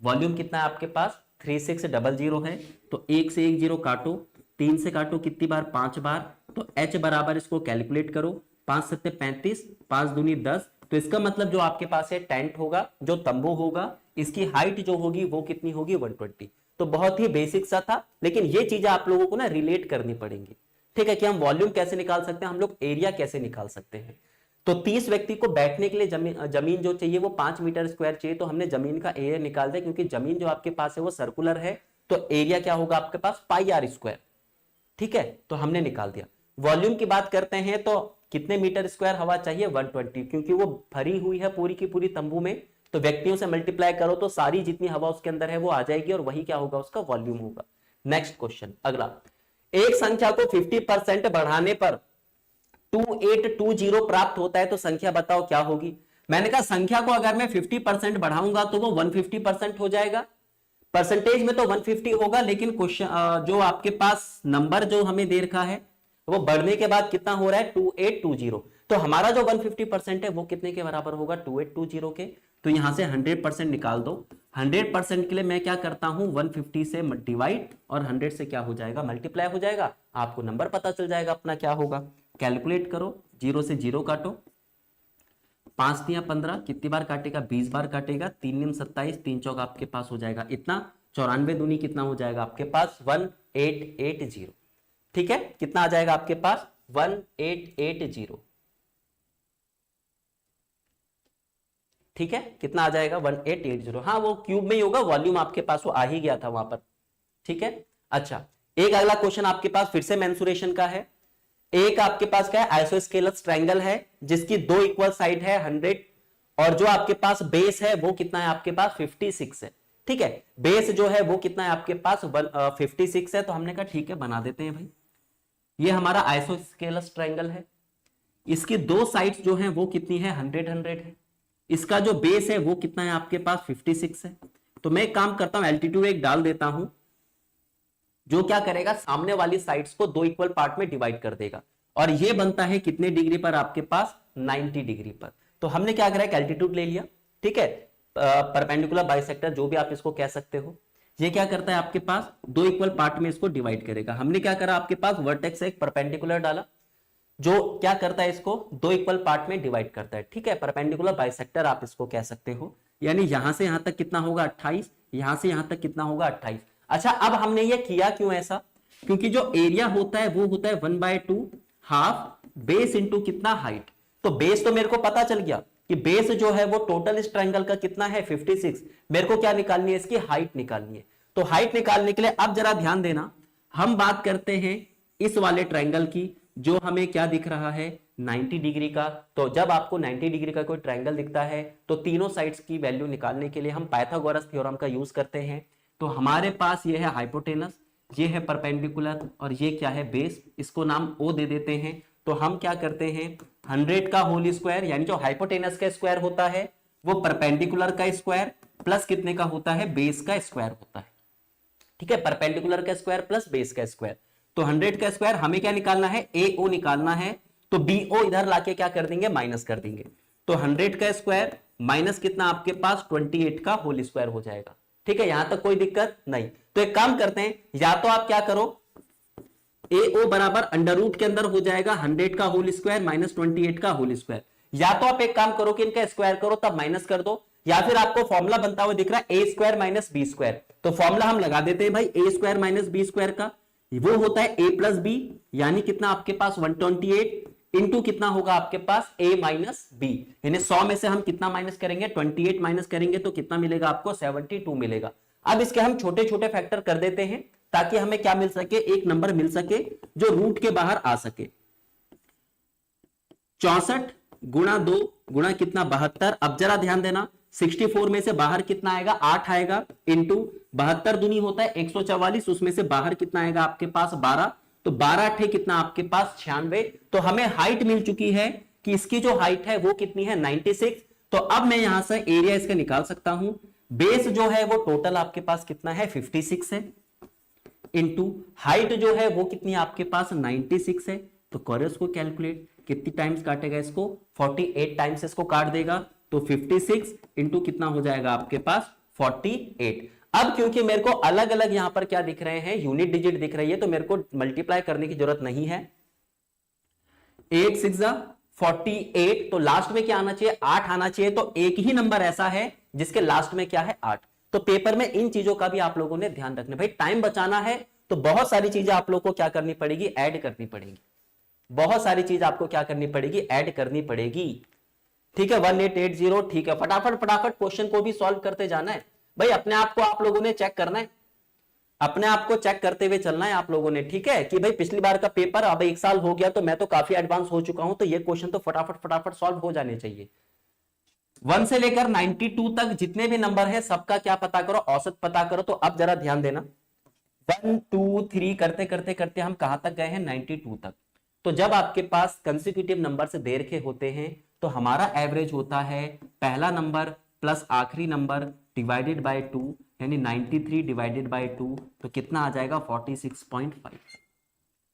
A: वॉल्यूम कितना है आपके पास, 3600 है। तो 1 से 1 0 काटो, 3 से काटो कितनी बार, 5 बार। तो H बराबर इसको कैलकुलेट करो, 5 7 35, 5 दूनी 10। तो इसका मतलब जो आपके पास है टेंट होगा, जो तंबू होगा, इसकी हाइट जो होगी वो कितनी होगी, 120। तो बहुत ही बेसिक सा था, लेकिन ये चीजें आप लोगों को ना रिलेट करनी पड़ेंगी, ठीक है, कि हम वॉल्यूम कैसे निकाल सकते हैं, हम लोग एरिया कैसे निकाल सकते हैं। तो 30 व्यक्ति को बैठने के लिए जमीन जो चाहिए वो 5 मीटर स्क्वायर चाहिए, तो हमने जमीन का एरिया निकाल दिया, क्योंकि जमीन जो आपके पास है वो सर्कुलर है, तो एरिया क्या होगा आपके पास, पाई आर स्क्वायर, ठीक है, तो हमने निकाल दिया। वॉल्यूम की बात करते हैं, तो कितने मीटर स्क्वायर हवा चाहिए, 120, क्योंकि वो भरी हुई है पूरी की पूरी तंबू में, तो व्यक्तियों से मल्टीप्लाई करो तो सारी जितनी हवा उसके अंदर है वो आ जाएगी, और वही क्या होगा, उसका वॉल्यूम होगा। नेक्स्ट क्वेश्चन, अगला, एक संख्या को 50% बढ़ाने पर 2820 प्राप्त होता है, तो संख्या बताओ क्या होगी। मैंने कहा संख्या को अगर मैं 50% बढ़ाऊंगा तो वो 150% हो जाएगा, परसेंटेज में तो 150 होगा, लेकिन क्वेश्चन जो आपके पास नंबर जो हमें दे रखा है वो बढ़ने के बाद कितना हो रहा है, 2820। तो हमारा जो 150% है वो कितने के बराबर होगा, 2820 के। तो यहां से 100% निकाल दो। 100% के लिए मैं क्या करता हूं, 150 से डिवाइड, और 100 से क्या हो जाएगा, मल्टीप्लाई हो जाएगा, आपको नंबर पता चल जाएगा अपना क्या होगा। कैलकुलेट करो, 0 से 0 काटो, 5 तिया 15, कितनी बार काटेगा, 20 बार काटेगा, 3 निम 27, 3 चौक आपके पास हो जाएगा इतना, 94 दूनी कितना हो जाएगा आपके पास, 1880, ठीक है, कितना आ जाएगा आपके पास, 1880, ठीक है, कितना आ जाएगा, 1880। हाँ, वो क्यूब में ही होगा, वॉल्यूम आपके पास वो आ ही गया था वहां पर, ठीक है। अच्छा, एक अगला क्वेश्चन आपके पास फिर से मेंसुरेशन का है। एक आपके पास क्या है, आइसोस्केलस ट्रायंगल है, जिसकी 2 इक्वल साइड है 100, और जो आपके पास बेस है वो कितना है आपके पास, 56 है, ठीक है। बेस जो है वो कितना है आपके पास, 56 है। तो हमने कहा ठीक है, बना देते हैं भाई। ये हमारा आइसोस्केलस ट्रायंगल है, इसकी 2 साइड्स जो है वो कितनी है, 100 है। इसका जो बेस है वो कितना है आपके पास, 56 है। तो मैं एक काम करता हूं, एल्टीट्यूड एक डाल देता हूं, जो क्या करेगा, सामने वाली साइड्स को 2 इक्वल पार्ट में डिवाइड कर देगा, और ये बनता है कितने डिग्री पर आपके पास, 90 डिग्री पर। तो हमने क्या करा, एल्टीट्यूड ले लिया, ठीक है, परपेंडिकुलर बाइसेक्टर जो भी आप इसको कह सकते हो। ये क्या करता है आपके पास, 2 इक्वल पार्ट में इसको डिवाइड करेगा। हमने क्या करा, आपके पास वर्टेक्स से एक परपेंडिकुलर डाला, जो क्या करता है, इसको 2 इक्वल पार्ट में डिवाइड करता है, ठीक है, परपेंडिकुलर बाइसेक्टर आप इसको कह सकते हो। यानी यहां से यहां तक कितना होगा, 28, यहां से यहां तक कितना होगा, 28। अच्छा, अब हमने ये किया क्यों ऐसा, क्योंकि जो एरिया होता है वो होता है 1/2 हाफ बेस इंटू कितना, हाइट। तो बेस तो मेरे को पता चल गया कि बेस जो है वो टोटल इस ट्रायंगल का कितना है, 56। मेरे को क्या निकालनी है, इसकी हाइट निकालनी है। तो हाइट निकालने के लिए अब जरा ध्यान देना, हम बात करते हैं इस वाले ट्रायंगल की, जो हमें क्या दिख रहा है, 90 डिग्री का। तो जब आपको 90 डिग्री का कोई ट्रायंगल दिखता है तो तीनों साइड्स की वैल्यू निकालने के लिए हम पाइथागोरस थ्योरम का यूज करते हैं। तो हमारे पास ये है हाइपोटेनस, ये है परपेंडिकुलर और ये क्या है बेस, इसको नाम O दे देते हैं। तो हम क्या करते हैं 100 का होल स्क्वायर यानी जो हाइपोटेनस का स्क्वायर होता है वो परपेंडिकुलर का स्क्वायर प्लस कितने का होता है बेस का स्क्वायर होता है। ठीक है, परपेंडिकुलर का स्क्वायर प्लस बेस का स्क्वायर। तो 100 का स्क्वायर हमें क्या निकालना है AO निकालना है, तो BO इधर लाके क्या कर देंगे माइनस कर देंगे। तो 100 का स्क्वायर माइनस कितना आपके पास 28 का होल स्क्वायर हो जाएगा। ठीक है, यहां तक कोई दिक्कत नहीं। तो एक काम करते हैं, या तो आप क्या करो AO बराबर अंडर रूट के अंदर हो जाएगा 100 का होल स्क्वायर माइनस 28 का होल स्क्वायर, या तो आप एक काम करो कि इनका स्क्वायर करो तब माइनस कर दो, या फिर आपको फॉर्मूला बनता हुआ दिख रहा है A square minus b square. तो फॉर्मूला हम लगा देते हैं भाई A square minus b square का, वो होता है A प्लस बी यानी कितना आपके पास 128 इंटू कितना होगा आपके पास A माइनस बी, यानी 100 में से हम कितना माइनस करेंगे 28 माइनस करेंगे तो कितना मिलेगा आपको 72 मिलेगा। अब इसके हम छोटे छोटे फैक्टर कर देते हैं ताकि हमें क्या मिल सके, एक नंबर मिल सके जो रूट के बाहर आ सके। 64 गुणा 2 गुणा कितना 72। अब जरा ध्यान देना 64 में से बाहर कितना आएगा 8 आएगा, इंटू 72 दूनी होता है 144, उसमें से बाहर कितना आएगा आपके पास 12, तो 12 अठे कितना आपके पास 96। तो हमें हाइट मिल चुकी है कि इसकी जो हाइट है वो कितनी है 96। तो अब मैं यहां से एरिया इसका निकाल सकता हूं, बेस जो है वो टोटल आपके पास कितना है 56 है, इंटू हाइट जो है वो कितनी आपके पास 96 है। तो करो इसको कैलकुलेट, कितनी टाइम्स काटेगा इसको 48 टाइम्स इसको काट देगा, तो 56 इंटू कितना हो जाएगा आपके पास 48। अब क्योंकि मेरे को अलग अलग यहां पर क्या दिख रहे हैं यूनिट डिजिट दिख रही है तो मेरे को मल्टीप्लाई करने की जरूरत नहीं है। 8 6 48, तो लास्ट में क्या आना चाहिए 8 आना चाहिए। तो एक ही नंबर ऐसा है जिसके लास्ट में क्या है 8। तो पेपर में इन चीजों का भी आप लोगों ने ध्यान रखना, भाई टाइम बचाना है तो बहुत सारी चीजें आप लोगों को क्या करनी पड़ेगी ऐड करनी पड़ेगी, बहुत सारी चीज आपको क्या करनी पड़ेगी ऐड करनी पड़ेगी। ठीक है 1880, ठीक है फटाफट फटाफट क्वेश्चन को भी सॉल्व करते जाना है भाई, अपने आप को आप लोगों ने चेक करना है, अपने आप को चेक करते हुए चलना है आप लोगों ने। ठीक है कि भाई पिछली बार का पेपर अब 1 साल हो गया तो मैं तो काफी एडवांस हो चुका हूं, तो ये क्वेश्चन तो फटाफट फटाफट सॉल्व हो जाने चाहिए। 1 से लेकर 92 तक जितने भी नंबर है सबका क्या पता करो, औसत पता करो। तो अब जरा ध्यान देना 1 2 3 करते करते करते हम कहां तक गए हैं 92 तक। तो जब आपके पास कंसेक्यूटिव नंबर से देर के होते हैं तो हमारा एवरेज होता है पहला नंबर प्लस आखिरी नंबर डिवाइडेड बाय 2, यानी 93 डिवाइडेड बाय 2, तो कितना आ जाएगा 46.5।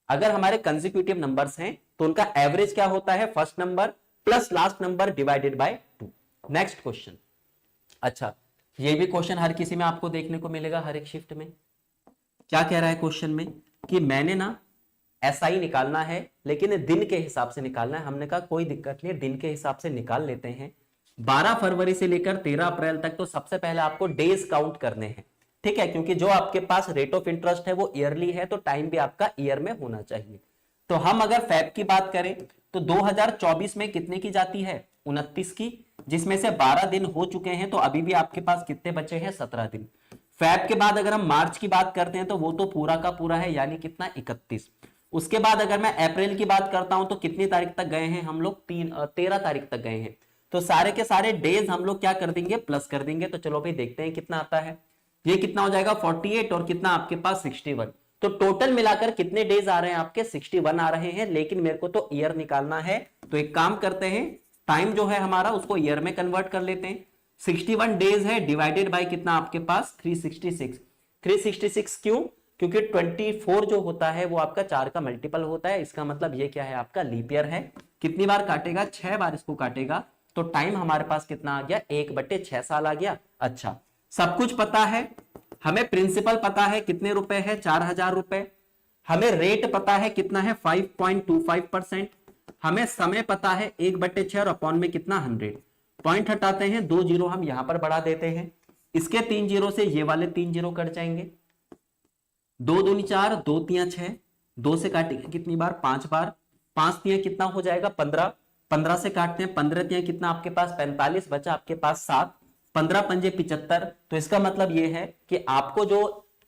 A: अगर हमारे कंसेक्यूटिव नंबर्स हैं तो उनका एवरेज क्या होता है first number plus last number divided by 2। Next question, अच्छा ये भी क्वेश्चन हर किसी में आपको देखने को मिलेगा हर एक शिफ्ट में। क्या कह रहा है क्वेश्चन में कि मैंने ना SI निकालना है लेकिन दिन के हिसाब से निकालना है। हमने कहा कोई दिक्कत नहीं है, दिन के हिसाब से निकाल लेते हैं। 12 फरवरी से लेकर 13 अप्रैल तक तो सबसे पहले आपको डेज काउंट करने हैं। ठीक है, क्योंकि जो आपके पास रेट ऑफ इंटरेस्ट है वो ईयरली है तो टाइम भी आपका ईयर में होना चाहिए। तो हम अगर फैब की बात करें तो 2024 में कितने की जाती है 29 की, जिसमें से 12 दिन हो चुके हैं, तो अभी भी आपके पास कितने बचे हैं 17 दिन। फैब के बाद अगर हम मार्च की बात करते हैं तो वो तो पूरा का पूरा है यानी कितना 31। उसके बाद अगर मैं अप्रैल की बात करता हूं तो कितनी तारीख तक गए हैं हम लोग 13 तारीख तक गए हैं। तो सारे के सारे डेज हम लोग क्या कर देंगे प्लस कर देंगे। तो चलो भाई देखते हैं कितना आता है, ये कितना हो जाएगा 48 और कितना आपके पास 61। तो टोटल मिलाकर कितने डेज आ रहे हैं आपके 61 आ रहे हैं, लेकिन मेरे को तो ईयर निकालना है। तो एक काम करते हैं टाइम जो है हमारा उसको ईयर में कन्वर्ट कर लेते हैं। 61 डेज है डिवाइडेड बाय कितना आपके पास 366। 366 क्यों, क्योंकि 24 जो होता है वो आपका 4 का मल्टीपल होता है, इसका मतलब ये क्या है आपका लीप ईयर है। कितनी बार काटेगा 6 बार इसको काटेगा। तो टाइम हमारे पास कितना आ गया 1/6 साल आ गया। अच्छा सब कुछ पता है, हमें प्रिंसिपल पता है कितने रुपए है 4000 रुपए, हमें रेट पता है कितना है 5.25%, हमें समय पता है 1/6 और अपॉन में कितना 100। पॉइंट हटाते हैं 2 जीरो हम यहां पर बढ़ा देते हैं, इसके 3 जीरो से ये वाले 3 जीरो कट जाएंगे। 2 दूनी 4, 2 तिया 6, 2 से काटेंगे कितनी बार 5 बार, 5 तिया कितना हो जाएगा 15, 15 से काटते हैं 15 तिया कितना आपके पास 45, बचा आपके पास 7, 15 पंजे 75। तो इसका मतलब ये है कि आपको जो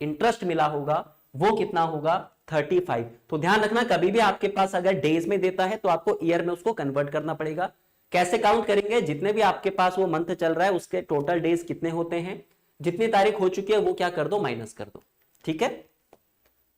A: इंटरेस्ट मिला होगा वो कितना होगा 35। तो ध्यान रखना कभी भी आपके पास अगर डेज में देता है तो आपको ईयर में उसको कन्वर्ट करना पड़ेगा। कैसे काउंट करेंगे, जितने भी आपके पास वो मंथ चल रहा है उसके टोटल डेज कितने होते हैं, जितनी तारीख हो चुकी है वो क्या कर दो, माइनस कर दो। ठीक है,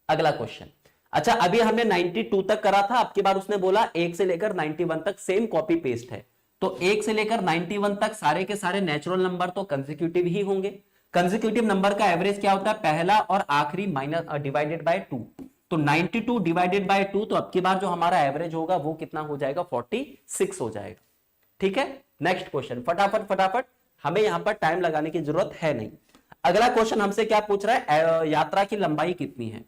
A: अगला क्वेश्चन। अच्छा, अभी हमने 92 तक करा था, आपके बाद उसने बोला 1 से लेकर 91 तक सेम कॉपी पेस्ट है। तो 1 से लेकर 91 तक सारे के सारे नेचुरल नंबर तो कंसेक्यूटिव ही होंगे। कंसेक्यूटिव नंबर का एवरेज क्या होता है, पहला और आखिरी माइनस डिवाइडेड बाय 2। तो 92 डिवाइडेड बाय 2, तो अब की बार जो हमारा एवरेज होगा वो कितना हो जाएगा, 46 हो जाएगा। ठीक है, नेक्स्ट क्वेश्चन, फटाफट फटाफट, हमें यहां पर टाइम लगाने की जरूरत है नहीं। अगला क्वेश्चन हमसे क्या पूछ रहा है, यात्रा की लंबाई कितनी है।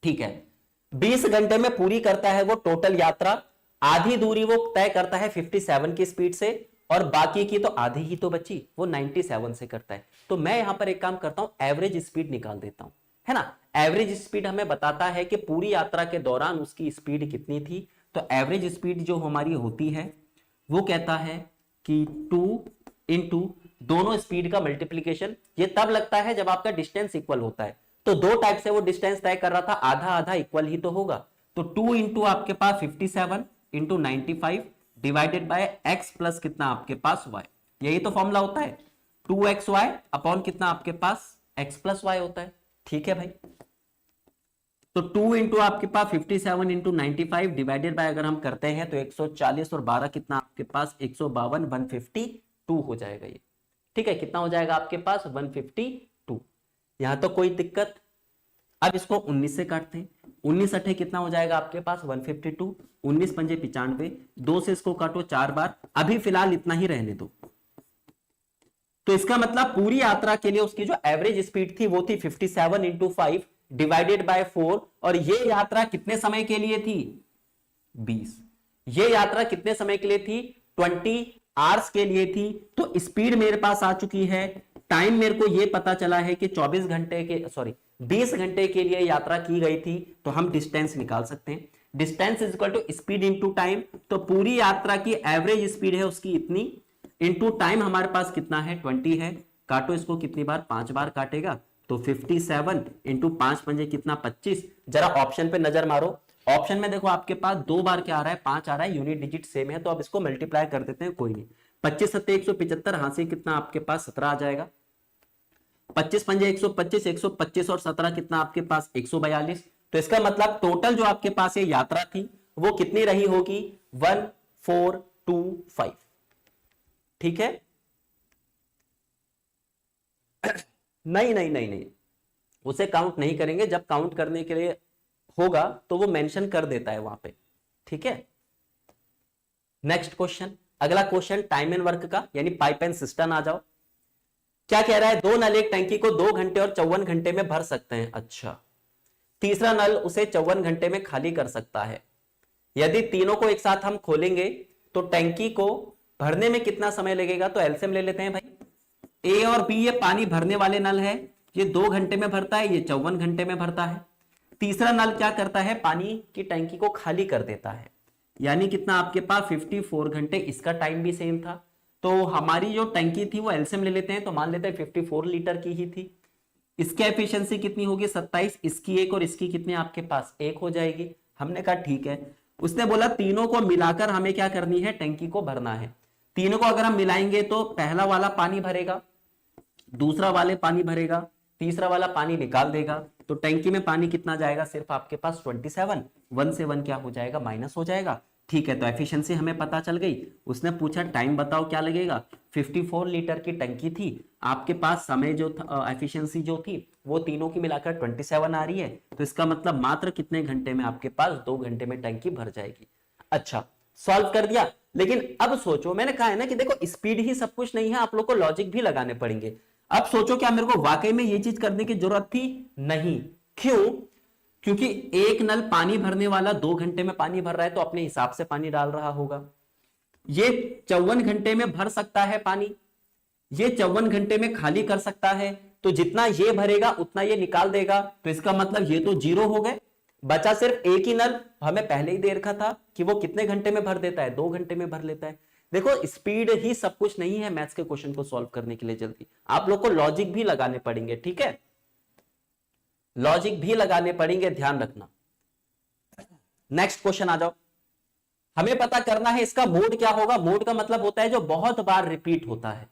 A: ठीक है, 20 घंटे में पूरी करता है वो टोटल यात्रा, आधी दूरी वो तय करता है 57 की स्पीड से, और बाकी की तो आधी ही तो बची, वो 97 से करता है। तो मैं यहां पर एक काम करता हूं, एवरेज स्पीड निकाल देता हूं, है ना। एवरेज स्पीड हमें बताता है कि पूरी यात्रा के दौरान उसकी स्पीड कितनी थी। तो एवरेज स्पीड जो हमारी होती है वो कहता है कि 2 इंटू दोनों स्पीड का मल्टीप्लीकेशन। ये तब लगता है जब आपका डिस्टेंस इक्वल होता है। तो दो टाइप से वो डिस्टेंस तय कर रहा था, आधा आधा इक्वल ही तो होगा। तो 2 इंटू आपके पास 57 into 95 divided by x plus कितना आपके पास y, यही तो फॉर्मूला होता है, 2xy अपॉन कितना आपके पास x प्लस y होता है। ठीक है भाई, तो 2 इंटू आपके पास 57 इंटू 95 डिवाइडेड बाय अगर हम करते हैं तो 140 और 12 कितना आपके पास 152, 152 हो जाएगा ये। ठीक है, कितना हो जाएगा आपके पास 152। यहां तो कोई दिक्कत। अब इसको 19 से काटते हैं, 19 अठे कितना हो जाएगा आपके पास 152, 19 पंजे 95, 2 से इसको काटो 4 बार, अभी फिलहाल इतना ही रहने दो। तो इसका मतलब पूरी यात्रा के लिए उसकी जो एवरेज स्पीड थी वो थी 57 इंटू 5 डिवाइडेड बाय 4, और ये यात्रा कितने समय के लिए थी 20। ये यात्रा कितने समय के लिए थी 20 आवर्स के लिए थी। तो स्पीड मेरे पास आ चुकी है, टाइम मेरे को ये पता चला है कि 24 घंटे के 20 घंटे के लिए यात्रा की गई थी। तो हम डिस्टेंस निकाल सकते हैं, distance is equal to speed into time. तो पूरी यात्रा की एवरेज स्पीड है उसकी इतनी, इंटू टाइम हमारे पास कितना है 20 है, काटो इसको कितनी बार 5 बार काटेगा, तो 57 इंटू 5 पंजे कितना 25। जरा ऑप्शन पे नजर मारो, ऑप्शन में देखो आपके पास 2 बार क्या आ रहा है 5 आ रहा है, यूनिट डिजिट सेम है, तो अब इसको मल्टीप्लाई कर देते हैं, कोई नहीं। 25 सत्ते 175, हां से कितना आपके पास 17 आ जाएगा, 25 पंजे 125, 125 और 17 कितना आपके पास 142। तो इसका मतलब टोटल जो आपके पास ये यात्रा थी वो कितनी रही होगी 1425। ठीक है, नहीं नहीं नहीं नहीं, उसे काउंट नहीं करेंगे, जब काउंट करने के लिए होगा तो वो मेंशन कर देता है वहां पे। ठीक है, नेक्स्ट क्वेश्चन, अगला क्वेश्चन टाइम एंड वर्क का, यानी पाइप एंड सिस्टम आ जाओ। क्या कह रहा है, 2 नल एक टंकी को 2 घंटे और 54 घंटे में भर सकते हैं। अच्छा, तीसरा नल उसे 54 घंटे में खाली कर सकता है। यदि तीनों को एक साथ हम खोलेंगे तो टंकी को भरने में कितना समय लगेगा। तो एलसीएम ले लेते हैं भाई, ए और बी ये पानी भरने वाले नल है, ये 2 घंटे में भरता है, ये 54 घंटे में भरता है। तीसरा नल क्या करता है, पानी की टंकी को खाली कर देता है, यानी कितना आपके पास 54 घंटे, इसका टाइम भी सेम था। तो हमारी जो टंकी थी वो एलसीएम ले लेते हैं, तो मान लेते हैं 54 लीटर की ही थी। इसकी एफिशिएंसी कितनी होगी 27, इसकी 1 और इसकी कितनी आपके पास 1 हो जाएगी। हमने कहा ठीक है। उसने बोला तीनों को मिलाकर हमें क्या करनी है, टंकी को भरना है। तीनों को अगर हम मिलाएंगे तो पहला वाला पानी भरेगा, दूसरा वाले पानी भरेगा, तीसरा वाला पानी निकाल देगा। तो टंकी में पानी कितना जाएगा, सिर्फ आपके पास 27, 1 से 1 क्या हो जाएगा, माइनस हो जाएगा। ठीक है, तो एफिशिएंसी हमें पता चल गई। उसने पूछा टाइम बताओ क्या लगेगा, 54 लीटर की टंकी थी, आपके पास समय जो एफिशिएंसी जो थी वो तीनों की मिलाकर 27 आ रही है। तो इसका मतलब मात्र कितने घंटे में आपके पास 2 घंटे में टंकी भर जाएगी। अच्छा, सॉल्व कर दिया। लेकिन अब सोचो, मैंने कहा है ना कि देखो स्पीड ही सब कुछ नहीं है, आप लोग को लॉजिक भी लगाने पड़ेंगे। अब सोचो क्या मेरे को वाकई में ये चीज करने की जरूरत थी, नहीं। क्यों, क्योंकि एक नल पानी भरने वाला 2 घंटे में पानी भर रहा है तो अपने हिसाब से पानी डाल रहा होगा। ये 54 घंटे में भर सकता है पानी, ये 54 घंटे में खाली कर सकता है। तो जितना ये भरेगा उतना ये निकाल देगा। तो इसका मतलब ये तो 0 हो गए, बचा सिर्फ एक ही नल। हमें पहले ही दे रखा था कि वो कितने घंटे में भर देता है, 2 घंटे में भर लेता है। देखो स्पीड ही सब कुछ नहीं है मैथ्स के क्वेश्चन को सॉल्व करने के लिए। जल्दी आप लोग को लॉजिक भी लगाने पड़ेंगे, ठीक है। लॉजिक भी लगाने पड़ेंगे, ध्यान रखना। नेक्स्ट क्वेश्चन आ जाओ। हमें पता करना है इसका मोड क्या होगा। मोड का मतलब होता है जो बहुत बार रिपीट होता है।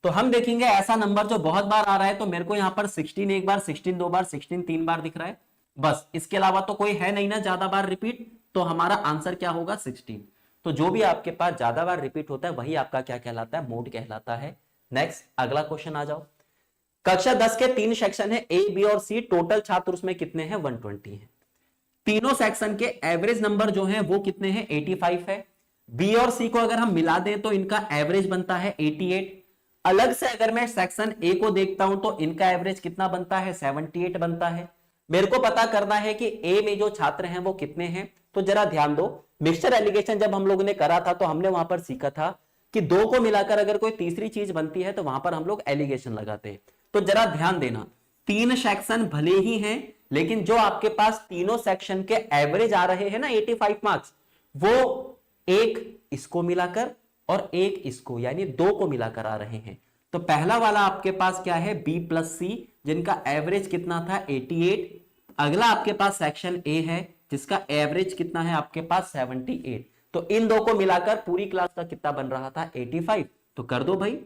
A: तो हम देखेंगे ऐसा नंबर जो बहुत बार आ रहा है, तो मेरे को यहां पर 16 एक बार, 16 दो बार, 16 तीन बार दिख रहा है, बस इसके अलावा तो कोई है नहीं ना ज्यादा बार रिपीट, तो हमारा आंसर क्या होगा 16। तो जो भी आपके पास ज्यादा बार रिपीट होता है वही आपका क्या कहलाता है, मोड कहलाता है। नेक्स्ट अगला क्वेश्चन आ जाओ। कक्षा 10 के 3 सेक्शन है, ए बी और सी, टोटल छात्र उसमें कितने हैं, 120 है। तीनों सेक्शन के एवरेज नंबर जो है वो कितने हैं, 85 है। बी और सी को अगर हम मिला दें तो इनका एवरेज बनता है 88। अलग से अगर मैं सेक्शन ए को देखता हूं तो इनका एवरेज कितना बनता है, 78 बनता है। मेरे को पता करना है कि ए में जो छात्र हैं वो कितने हैं। तो जरा ध्यान दो, मिक्सचर एलिगेशन जब हम लोगों ने करा था तो हमने वहां पर सीखा था कि दो को मिलाकर अगर कोई तीसरी चीज बनती है तो वहां पर हम लोग एलिगेशन लगाते हैं। तो जरा ध्यान देना, 3 सेक्शन भले ही हैं लेकिन जो आपके पास तीनों सेक्शन के एवरेज आ रहे हैं ना 85 मार्क्स, वो एक इसको मिलाकर और एक इसको यानी 2 को मिलाकर आ रहे हैं। तो पहला वाला आपके पास क्या है, बी प्लस सी, जिनका एवरेज कितना था 88। अगला आपके पास सेक्शन ए है जिसका एवरेज कितना है आपके पास 78। तो इन दो को मिलाकर पूरी क्लास का कितना बन रहा था 85। तो कर दो भाई,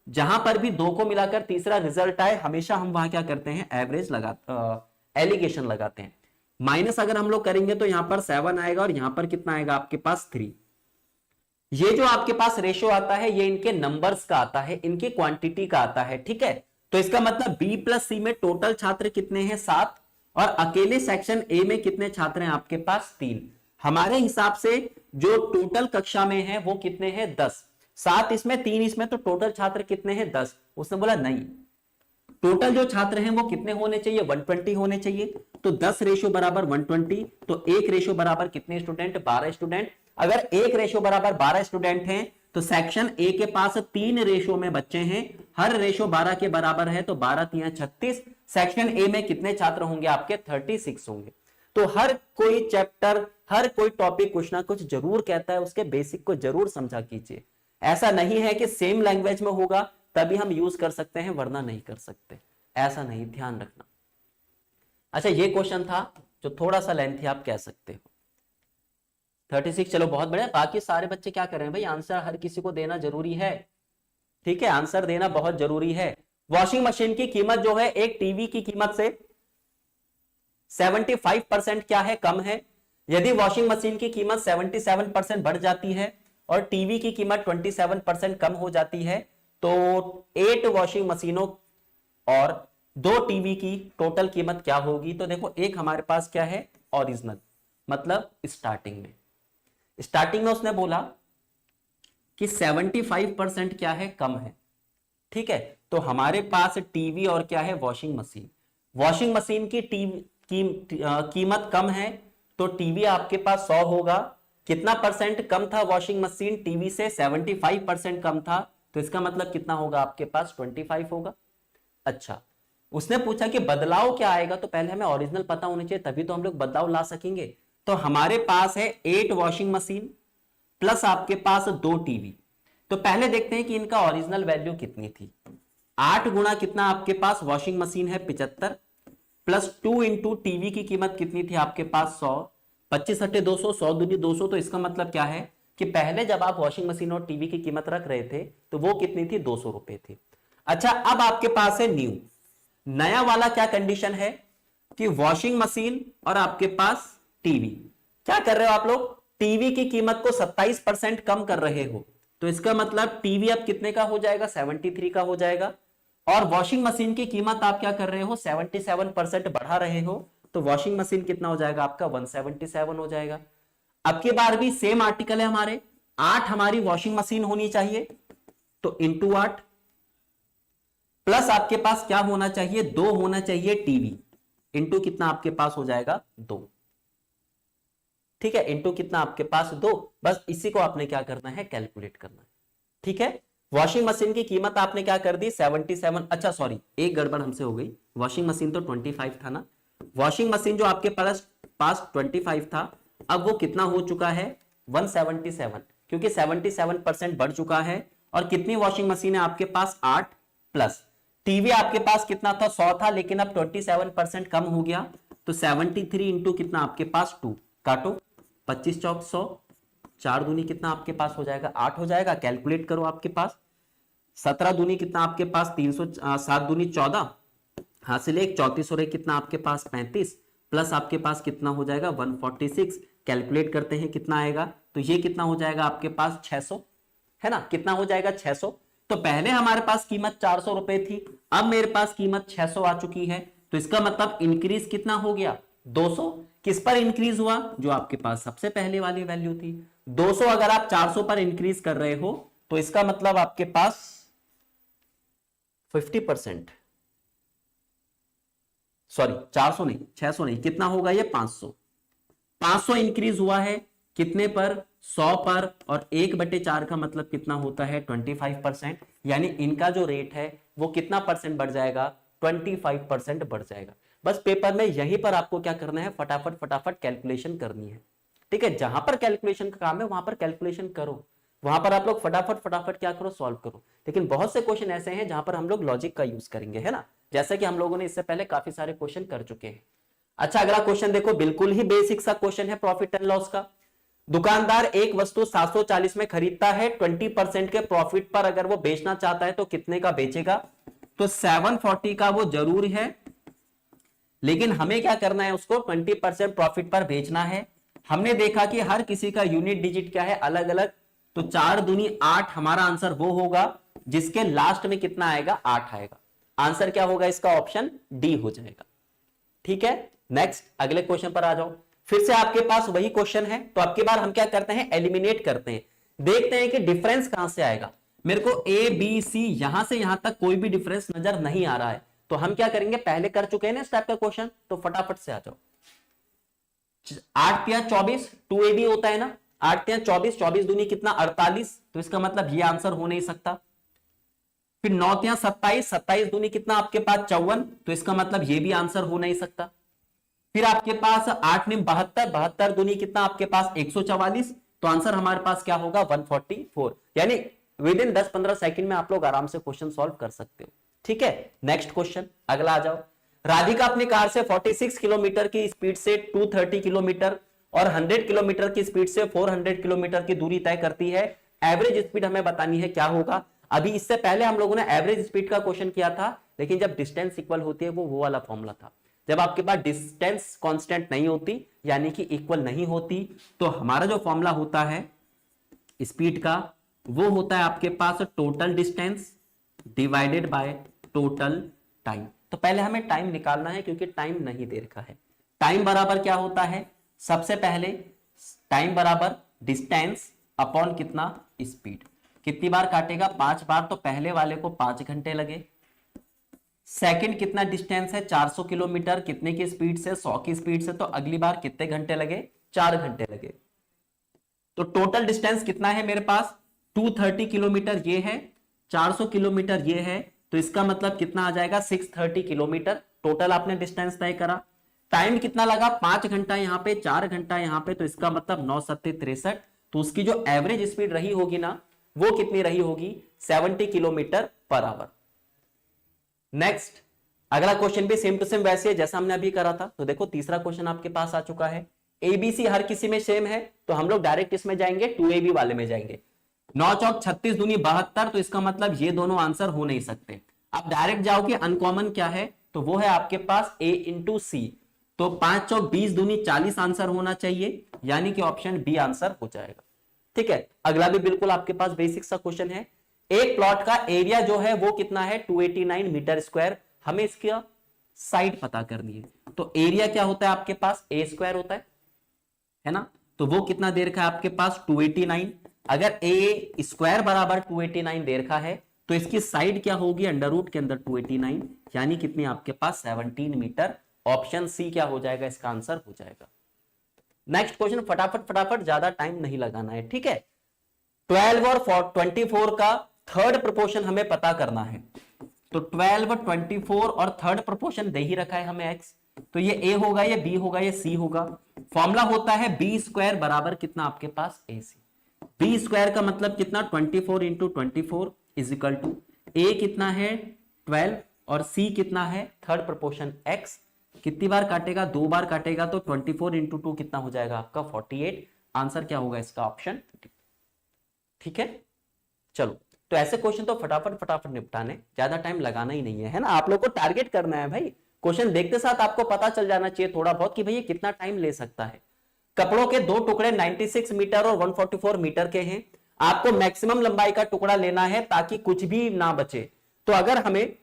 A: जहां पर भी 2 को मिलाकर तीसरा रिजल्ट आए हमेशा हम वहां क्या करते हैं, एवरेज एलिगेशन लगाते हैं। माइनस अगर हम लोग करेंगे तो यहां पर 7 आएगा और यहां पर कितना आएगा आपके पास 3। ये जो आपके पास रेशियो आता है ये इनके नंबर्स का आता है, इनकी क्वांटिटी का आता है, ठीक है। तो इसका मतलब बी प्लस सी में टोटल छात्र कितने हैं, 7, और अकेले सेक्शन ए में कितने छात्र हैं आपके पास, 3। हमारे हिसाब से जो टोटल कक्षा में है वो कितने हैं, 10। 7 इसमें 3 इसमें, तो टोटल छात्र कितने हैं, 10। उसने बोला नहीं, टोटल जो छात्र हैं वो कितने होने चाहिए, 120 होने चाहिए। तो 10 रेशियो बराबर 120, तो 1 रेशियो बराबर कितने स्टूडेंट, 12 स्टूडेंट। अगर 1 रेशियो बराबर 12 स्टूडेंट हैं तो सेक्शन ए के पास 3 रेशियो में बच्चे हैं, हर रेशियो 12 के बराबर है, तो 12 3 36। सेक्शन ए में कितने छात्र होंगे आपके, 36 होंगे। तो हर कोई चैप्टर, हर कोई टॉपिक कुछ ना कुछ जरूर कहता है, उसके बेसिक को जरूर समझा कीजिए। ऐसा नहीं है कि सेम लैंग्वेज में होगा तभी हम यूज कर सकते हैं वरना नहीं कर सकते, ऐसा नहीं, ध्यान रखना। अच्छा ये क्वेश्चन था जो थोड़ा सा लेंथी आप कह सकते हो। 36, चलो बहुत बढ़िया। बाकी सारे बच्चे क्या कर रहे हैं भाई, आंसर हर किसी को देना जरूरी है, ठीक है, आंसर देना बहुत जरूरी है। वॉशिंग मशीन की कीमत जो है एक टीवी की कीमत से 75% क्या है, कम है। यदि वॉशिंग मशीन की कीमत 77% बढ़ जाती है और टीवी की कीमत 27% कम हो जाती है तो 8 वॉशिंग मशीनों और 2 टीवी की टोटल कीमत क्या होगी। तो देखो एक हमारे पास क्या है, ओरिजिनल, मतलब स्टार्टिंग में उसने बोला कि 75% क्या है, कम है, ठीक है। तो हमारे पास टीवी और क्या है, वॉशिंग मशीन। वॉशिंग मशीन की कीमत कम है तो टीवी आपके पास 100 होगा। कितना परसेंट कम था वॉशिंग मशीन टीवी से, 75% कम था, तो इसका मतलब कितना होगा आपके पास, 25 होगा। अच्छा, उसने पूछा कि बदलाव क्या आएगा, तो पहले हमें ओरिजिनल पता होना चाहिए तभी तो हम लोग बदलाव ला सकेंगे। तो हमारे पास है 8 वॉशिंग मशीन प्लस आपके पास 2 टीवी। तो पहले देखते हैं कि इनका ओरिजिनल वैल्यू कितनी थी। 8 गुना कितना आपके पास वॉशिंग मशीन है 75, प्लस 2 इंटू टीवी की कीमत कितनी थी आपके पास 100, 25 अट्ठे 200, 100 दूनी 200। तो इसका मतलब क्या है कि पहले जब आप वॉशिंग मशीन और टीवी की कीमत रख रहे थे तो वो कितनी थी, 200 रुपए थी। अच्छा अब आपके पास है न्यू, नया वाला क्या कंडीशन है कि वॉशिंग मशीन और आपके पास टीवी, क्या कर रहे हो आप लोग, टीवी की कीमत को 27% कम कर रहे हो। तो इसका मतलब टीवी अब कितने का हो जाएगा, 73 का हो जाएगा। और वॉशिंग मशीन की कीमत आप क्या कर रहे हो, 77% बढ़ा रहे हो, तो वॉशिंग मशीन कितना हो जाएगा आपका, 177 हो जाएगा। अब की बार भी सेम आर्टिकल है हमारे, 8 हमारी वॉशिंग मशीन होनी चाहिए तो इंटू 8, प्लस आपके पास क्या होना चाहिए, 2 होना चाहिए टीवी, इंटू कितना आपके पास हो जाएगा 2, ठीक है, इंटू कितना आपके पास 2। बस इसी को आपने क्या करना है, कैलकुलेट करना है, ठीक है। वॉशिंग मशीन की कीमत आपने क्या कर दी 77, अच्छा सॉरी एक गड़बड़ हमसे हो गई, वॉशिंग मशीन तो 25 था ना, वॉशिंग मशीन जो आपके पास 25 था, अब वो कितना हो चुका है 177, क्योंकि 77% बढ़ चुका है। और कितनी वॉशिंग मशीन है आपके पास, 8 प्लस टीवी आपके पास कितना था 100 था, लेकिन अब 27% कम हो गया, तो 73 इंटू कितना आपके पास 2, काटो 25 चौक 100, 4 दूनी कितना आपके पास हो जाएगा 8 हो जाएगा, कैलकुलेट करो आपके पास 17 दूनी कितना आपके पास 300, 7 दूनी 14, हासिल एक 34 हो रहे कितना आपके पास 35, प्लस आपके पास कितना हो जाएगा 146, कैलकुलेट करते हैं कितना आएगा, तो ये कितना हो जाएगा आपके पास 600, है ना, कितना हो जाएगा 600। तो पहले हमारे पास कीमत 400 रुपए थी, अब मेरे पास कीमत 600 आ चुकी है, तो इसका मतलब इंक्रीज कितना हो गया 200। किस पर इंक्रीज हुआ, जो आपके पास सबसे पहले वाली वैल्यू थी 200, अगर आप 400 पर इंक्रीज कर रहे हो तो इसका मतलब आपके पास 50%, सॉरी 400 नहीं 600 नहीं, कितना होगा ये 500 इंक्रीज हुआ है, कितने पर 100 पर, और 1/4 का मतलब कितना होता है 25%, यानी इनका जो रेट है वो कितना परसेंट बढ़ जाएगा 25% बढ़ जाएगा। बस पेपर में यहीं पर आपको क्या करना है, फटाफट फटाफट कैलकुलेशन करनी है, ठीक है, जहां पर कैलकुलेशन का काम है वहां पर कैलकुलेशन करो, वहां पर आप लोग फटाफट फटाफट क्या करो सॉल्व करो। लेकिन बहुत से क्वेश्चन ऐसे हैं जहां पर हम लोग लॉजिक का यूज करेंगे, है ना, जैसा कि हम लोगों ने इससे पहले काफी सारे क्वेश्चन कर चुके हैं। अच्छा, अगला क्वेश्चन देखो, बिल्कुल ही बेसिक सा क्वेश्चन है प्रॉफिट एंड लॉस का। दुकानदार एक वस्तु 740 में खरीदता है, 20% के प्रॉफिट पर अगर वो बेचना चाहता है तो कितने का बेचेगा, तो 740 का वो जरूर है, लेकिन हमें क्या करना है, उसको 20% प्रॉफिट पर बेचना है। हमने देखा कि हर किसी का यूनिट डिजिट क्या है अलग अलग, तो 4 दूनी 8 हमारा आंसर वो होगा जिसके लास्ट में कितना आएगा 8 आएगा, आंसर क्या होगा इसका ऑप्शन डी हो जाएगा। ठीक है, नेक्स्ट अगले क्वेश्चन पर आ जाओ। फिर से आपके पास वही क्वेश्चन है, तो अब की बार हम क्या करते हैं एलिमिनेट करते हैं, देखते हैं कि डिफरेंस कहां से आएगा। मेरे को ए बी सी यहां से यहां तक कोई भी डिफरेंस नजर नहीं आ रहा है, तो हम क्या करेंगे, पहले कर चुके हैं ना इस टाइप का क्वेश्चन, तो फटाफट से आ जाओ। 8 या 24 2ab होता है ना, 8 या 24, 24 दूनी कितना 48, तो इसका मतलब ये आंसर हो नहीं सकता। फिर 9 या 27, 27 दूनी कितना आपके पास 54, तो इसका मतलब ये भी आंसर हो नहीं सकता। फिर आपके पास 8 ने 72, 72 दूनी कितना आपके पास 144, तो आंसर हमारे पास क्या होगा 144, यानी विद इन 10-15 सेकंड में आप लोग आराम से क्वेश्चन सॉल्व कर सकते हो। ठीक है, नेक्स्ट क्वेश्चन अगला आ जाओ। राधिका अपनी कार से 46 किलोमीटर की स्पीड से 230 किलोमीटर और 100 किलोमीटर की स्पीड से 400 किलोमीटर की दूरी तय करती है, एवरेज स्पीड हमें बतानी है क्या होगा। अभी इससे पहले हम लोगों ने एवरेज स्पीड का क्वेश्चन किया था, लेकिन जब डिस्टेंस इक्वल होती है वो वाला फॉर्मूला था, जब आपके पास डिस्टेंस कांस्टेंट नहीं होती यानी कि इक्वल नहीं होती, तो हमारा जो फॉर्मूला होता है स्पीड का वो होता है आपके पास total distance divided by total time. तो पहले हमें टाइम निकालना है क्योंकि टाइम नहीं दे रखा है। टाइम बराबर क्या होता है, सबसे पहले टाइम बराबर डिस्टेंस अपॉन कितना स्पीड, कितनी बार काटेगा 5 बार, तो पहले वाले को 5 घंटे लगे। सेकंड कितना डिस्टेंस है 400 किलोमीटर, कितने की स्पीड से 100 की स्पीड से, तो अगली बार कितने घंटे लगे 4 घंटे लगे। तो टोटल डिस्टेंस कितना है मेरे पास 230 किलोमीटर ये है, 400 किलोमीटर ये है, तो इसका मतलब कितना आ जाएगा 630 किलोमीटर टोटल आपने डिस्टेंस तय करा। टाइम कितना लगा 5 घंटा यहां पे 4 घंटा यहां पे, तो इसका मतलब 9 7 63, तो उसकी जो एवरेज स्पीड रही होगी ना वो कितनी रही होगी 70 किलोमीटर पर आवर। नेक्स्ट अगला क्वेश्चन भी सेम टू सेम वैसे है जैसा हमने अभी करा था। तो देखो तीसरा क्वेश्चन आपके पास आ चुका है, एबीसी हर किसी में सेम है, तो हम लोग डायरेक्ट इसमें जाएंगे 2ab वाले में जाएंगे। 9 चौक 36 दूनी 72, तो इसका मतलब ये दोनों आंसर हो नहीं सकते। अब डायरेक्ट जाओगे अनकॉमन क्या है, तो वो है आपके पास a इंटू सी, तो 5 चौक 20 दूनी 40 आंसर होना चाहिए, यानी कि ऑप्शन बी आंसर हो जाएगा। ठीक है, अगला भी बिल्कुल आपके पास बेसिक सा क्वेश्चन है। एक प्लॉट का एरिया जो है वो कितना है 289 मीटर स्क्वायर, हमें इसका साइड पता करनी है। तो एरिया क्या होता है आपके पास ए स्क्वायर होता है ना, तो वो कितना दे रखा है आपके पास 289। अगर ए स्क्वायर बराबर 289 दे रखा है तो इसकी साइड क्या होगी अंडर रूट के अंदर 289, यानी कितनी आपके पास 17 मीटर। ऑप्शन सी क्या हो जाएगा इसका आंसर हो जाएगा। नेक्स्ट क्वेश्चन फटाफट फटाफट, ज्यादा टाइम नहीं लगाना है। ठीक है, 12 और 24 का थर्ड प्रोपोर्शन हमें पता करना है। तो 12, 24 और थर्ड प्रोपोर्शन दे ही रखा है हमें x, तो ये a होगा, ये b होगा, ये c होगा। फॉर्मूला होता है बी स्क्वायर बराबर कितना आपके पास ac। बी स्क्वायर का मतलब कितना 24 into 24 is equal to a कितना है 12, और C कितना है, थर्ड प्रोपोर्शन X, कितनी बार काटेगा, 2 बार काटेगा, तो 24 इंटू 2 कितना हो जाएगा आपका 48। आंसर क्या होगा इसका, ऑप्शन। ठीक है, चलो तो ऐसे क्वेश्चन तो फटाफट फटाफट निपटाने, ज्यादा टाइम लगाना ही नहीं है ना। आप लोग को टारगेट करना है भाई, क्वेश्चन देखते साथ आपको पता चल जाना चाहिए थोड़ा बहुत कि भैया कितना टाइम ले सकता है। कपड़ों के 2 टुकड़े 96 मीटर और 144 मीटर के हैं। आपको मैक्सिमम लंबाई का टुकड़ा लेना है ताकि कुछ भी ना बचे। तो अगर हमें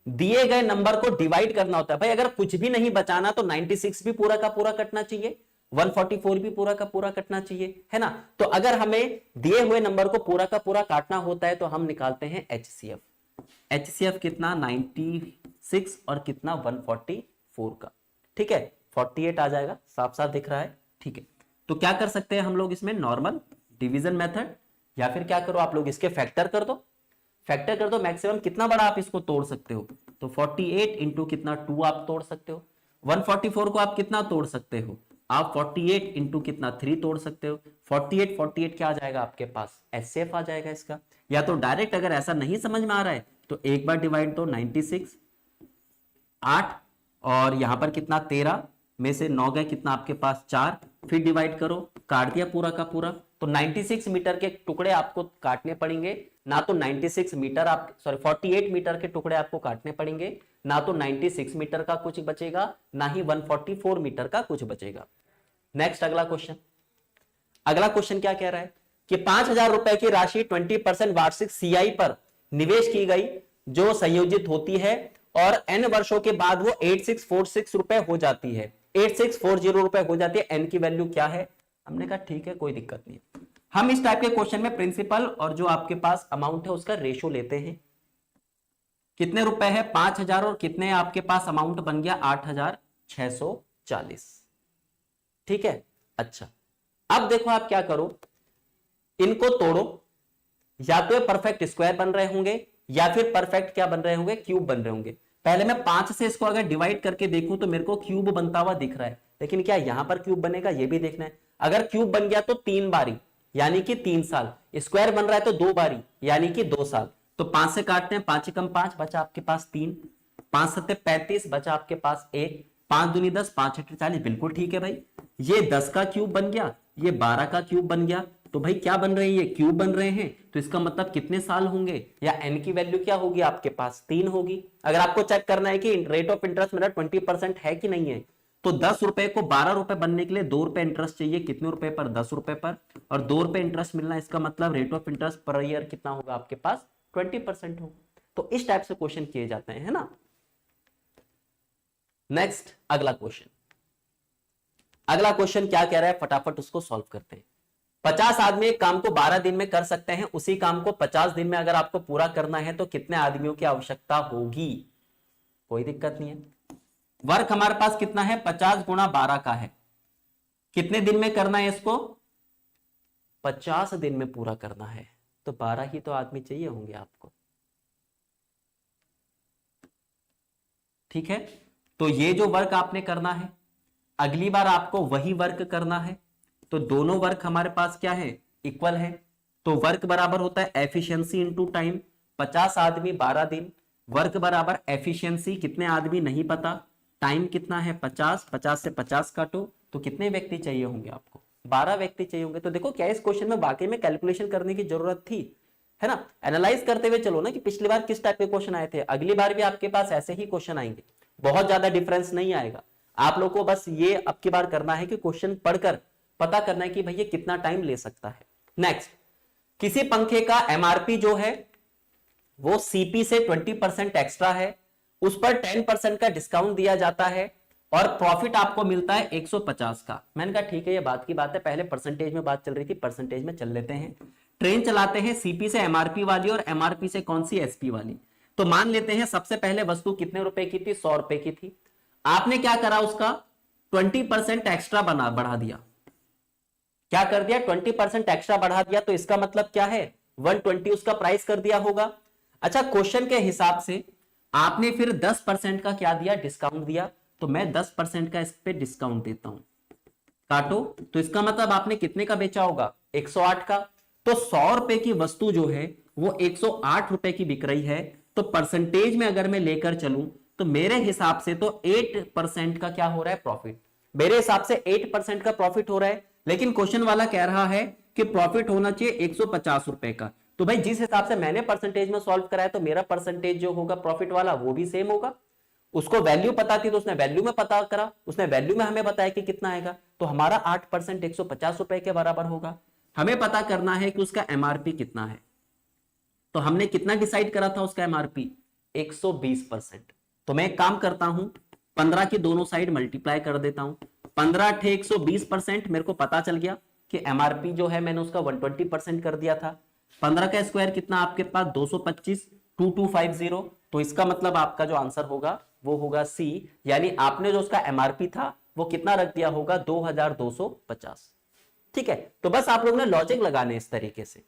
A: दिए गए नंबर को डिवाइड करना होता है भाई, अगर कुछ भी नहीं बचाना तो 96 भी पूरा का पूरा कटना चाहिए, 144 भी पूरा का पूरा कटना चाहिए, है ना। तो अगर हमें दिए हुए नंबर को पूरा का पूरा काटना होता है तो हम निकालते हैं HCF। HCF कितना, 96 और कितना 144 का, ठीक है 48 आ जाएगा, साफ साफ दिख रहा है। ठीक है, तो क्या कर सकते हैं हम लोग इसमें, नॉर्मल डिवीजन मेथड, या फिर क्या करो आप लोग इसके फैक्टर कर दो। फैक्टर कर दो, मैक्सिमम कितना बड़ा आप इसको तोड़ सकते हो, तो 48 इंटू कितना 2 आप तोड़ सकते हो। 144 को आप कितना तोड़ सकते हो, आप 48 इंटू कितना 3 तोड़ सकते हो। 48 क्या आ जाएगा आपके पास, HCF आ जाएगा इसका। या तो डायरेक्ट अगर ऐसा नहीं समझ में आ रहा है तो एक बार डिवाइड दो, 96 8 और यहां पर कितना 13 में से 9 गए, कितना आपके पास 4, फिर डिवाइड करो, काट दिया पूरा का पूरा। तो 96 मीटर के टुकड़े आपको काटने पड़ेंगे, ना तो 96 मीटर आप 48 मीटर के टुकड़े आपको काटने पड़ेंगे, ना तो 96 मीटर का कुछ बचेगा, ना ही 144 मीटर का कुछ बचेगा। नेक्स्ट अगला क्वेश्चन। अगला क्वेश्चन क्या कह रहा है कि 5,000 रुपए की राशि 20% वार्षिक CI पर निवेश की गई जो संयोजित होती है और n वर्षों के बाद वो 8646 रुपए हो जाती है, 8640 रुपए हो जाती है। n की वैल्यू क्या है, हमने कहा ठीक है कोई दिक्कत नहीं है। हम इस टाइप के क्वेश्चन में प्रिंसिपल और जो आपके पास अमाउंट है उसका रेशो लेते हैं। कितने रुपए है 5,000 और कितने आपके पास अमाउंट बन गया 8,640। ठीक है, अच्छा अब देखो आप क्या करो, इनको तोड़ो, या तो परफेक्ट स्क्वायर बन रहे होंगे या फिर परफेक्ट क्या बन रहे होंगे, क्यूब बन रहे होंगे। पहले मैं 5 से इसको अगर डिवाइड करके देखूं तो मेरे को क्यूब बनता हुआ दिख रहा है, लेकिन क्या यहां पर क्यूब बनेगा ये भी देखना है। अगर क्यूब बन गया तो 3 बारी यानी कि 3 साल, स्क्वायर बन रहा है तो 2 बारी यानी कि 2 साल। तो 5 से काटते हैं, 5 कम 5 बचा आपके पास 3, 5 सत्ते 35 बचा आपके पास 1, 5 दूनी 10, 5 अट्ठे 40, बिल्कुल ठीक है भाई। ये 10 का क्यूब बन गया, ये 12 का क्यूब बन गया, तो भाई क्या बन रहे हैं, ये क्यूब बन रहे हैं, तो इसका मतलब कितने साल होंगे, या n की वैल्यू क्या होगी आपके पास 3 होगी। अगर आपको चेक करना है कि रेट ऑफ इंटरेस्ट मेरा 20% है कि नहीं है, तो 10 रुपए को 12 रुपए बनने के लिए 2 रुपए इंटरेस्ट चाहिए, कितने रुपए पर, 10 रुपए पर, और 2 रुपए इंटरेस्ट मिलना, इसका मतलब rate of interest per year कितना होगा आपके पास 20% होगा। तो इस टाइप से क्वेश्चन किए जाते हैं, है ना। नेक्स्ट अगला क्वेश्चन। अगला क्वेश्चन क्या कह रहा है, फटाफट उसको सॉल्व करते हैं। 50 आदमी एक काम को 12 दिन में कर सकते हैं, उसी काम को 50 दिन में अगर आपको पूरा करना है तो कितने आदमियों की आवश्यकता होगी, कोई दिक्कत नहीं है। वर्क हमारे पास कितना है, 50 गुणा 12 का है, कितने दिन में करना है इसको, 50 दिन में पूरा करना है, तो 12 ही तो आदमी चाहिए होंगे आपको। ठीक है, तो ये जो वर्क आपने करना है, अगली बार आपको वही वर्क करना है, तो दोनों वर्क हमारे पास क्या है, इक्वल है। तो वर्क बराबर होता है एफिशिएंसी इनटू टाइम, 50 आदमी 12 दिन, वर्क बराबर एफिशिएंसी कितने आदमी नहीं पता, टाइम कितना है 50, 50 से 50 काटो, तो कितने व्यक्ति चाहिए होंगे आपको, 12 व्यक्ति चाहिए होंगे। तो देखो क्या इस क्वेश्चन में वाकई में कैलकुलेशन करने की जरूरत थी, है ना। एनालाइज करते हुए चलो ना कि पिछली बार किस टाइप के क्वेश्चन आए थे, अगली बार भी आपके पास ऐसे ही क्वेश्चन आएंगे, बहुत ज्यादा डिफरेंस नहीं आएगा। आप लोग को बस ये अब की बार करना है कि क्वेश्चन पढ़कर पता करना है कि भैया कितना टाइम ले सकता है। नेक्स्ट, किसी पंखे का एमआरपी जो है वो सीपी से 20% एक्स्ट्रा है, उस पर 10% का डिस्काउंट दिया जाता है और प्रॉफिट आपको मिलता है 150 का। मैंने कहा ठीक है, ये बात की बात है, पहले परसेंटेज में बात चल रही थी, परसेंटेज में चल लेते हैं। ट्रेन चलाते हैं सीपी से एमआरपी वाली और एमआरपी से कौन सी, एसपी वाली। तो मान लेते हैं सबसे पहले वस्तु कितने रुपए की थी, 100 रुपए की थी। आपने क्या करा, उसका 20% एक्स्ट्रा बढ़ा दिया। क्या कर दिया, 20% एक्स्ट्रा बढ़ा दिया, तो इसका मतलब क्या है 120 उसका प्राइस कर दिया होगा। अच्छा, क्वेश्चन के हिसाब से आपने फिर 10% का क्या दिया, डिस्काउंट दिया, तो मैं 10% का इस पे डिस्काउंट देता हूं, काटो, तो इसका मतलब आपने कितने का बेचा होगा, 108 का। तो 100 रुपए की वस्तु जो है वो 108 रुपए की बिक रही है, तो परसेंटेज में अगर मैं लेकर चलूं तो मेरे हिसाब से तो 8% का क्या हो रहा है प्रॉफिट, मेरे हिसाब से 8% का प्रॉफिट हो रहा है। लेकिन क्वेश्चन वाला कह रहा है कि प्रॉफिट होना चाहिए 150 रुपए का। तो भाई जिस हिसाब से मैंने परसेंटेज में सॉल्व कराया तो मेरा परसेंटेज जो होगा प्रॉफिट वाला वो भी सेम होगा। उसको वैल्यू पता थी तो उसने वैल्यू में पता करा, उसने वैल्यू में हमें बताया कि कितना आएगा, तो हमारा 8% 150 रुपए के बराबर होगा। हमें पता करना है कि उसका एमआरपी कितना है, तो हमने कितना डिसाइड करा था उसका एमआरपी 120%। तो मैं एक काम करता हूं 15 की दोनों साइड मल्टीप्लाई कर देता हूं, 15 × 120%, मेरे को पता चल गया कि एमआरपी जो है मैंने उसका 120% कर दिया था। 15 का स्क्वायर कितना आपके पास 225, 2250, तो इसका मतलब आपका जो आंसर होगा वो होगा सी, यानी आपने जो उसका एमआरपी था वो कितना रख दिया होगा 2250। ठीक है, तो बस आप लोगों ने लॉजिक लगाने इस तरीके से।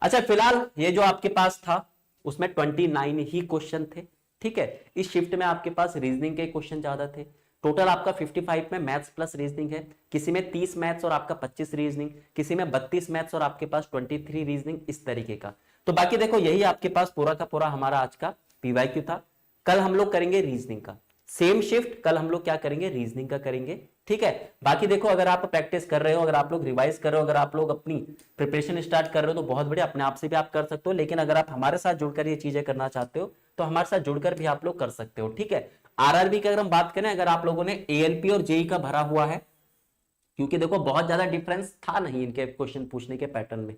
A: अच्छा फिलहाल ये जो आपके पास था उसमें 29 ही क्वेश्चन थे। ठीक है, इस शिफ्ट में आपके पास रीजनिंग के क्वेश्चन ज्यादा थे। टोटल आपका 55 में मैथ्स प्लस रीजनिंग है, किसी में 30 मैथ्स और आपका 25 रीजनिंग, किसी में 32 मैथ्स और आपके पास 23 रीजनिंग, इस तरीके का। तो बाकी देखो यही आपके पास पूरा का पूरा हमारा आज का पीवाईक्यू था। कल हम लोग करेंगे रीजनिंग का, सेम शिफ्ट कल हम लोग क्या करेंगे रीजनिंग का करेंगे। ठीक है, बाकी देखो अगर आप प्रैक्टिस कर रहे हो, अगर आप लोग रिवाइज कर रहे हो, अगर आप लोग अपनी प्रिपरेशन स्टार्ट कर रहे हो तो बहुत बढ़िया, अपने आप से भी आप कर सकते हो। लेकिन अगर आप हमारे साथ जुड़कर ये चीजें करना चाहते हो तो हमारे साथ जुड़कर भी आप लोग कर सकते हो। ठीक है, आरआरबी की अगर हम बात करें, अगर आप लोगों ने एएलपी और जेई का भरा हुआ है, क्योंकि देखो बहुत ज्यादा डिफरेंस था नहीं इनके क्वेश्चन पूछने के पैटर्न में,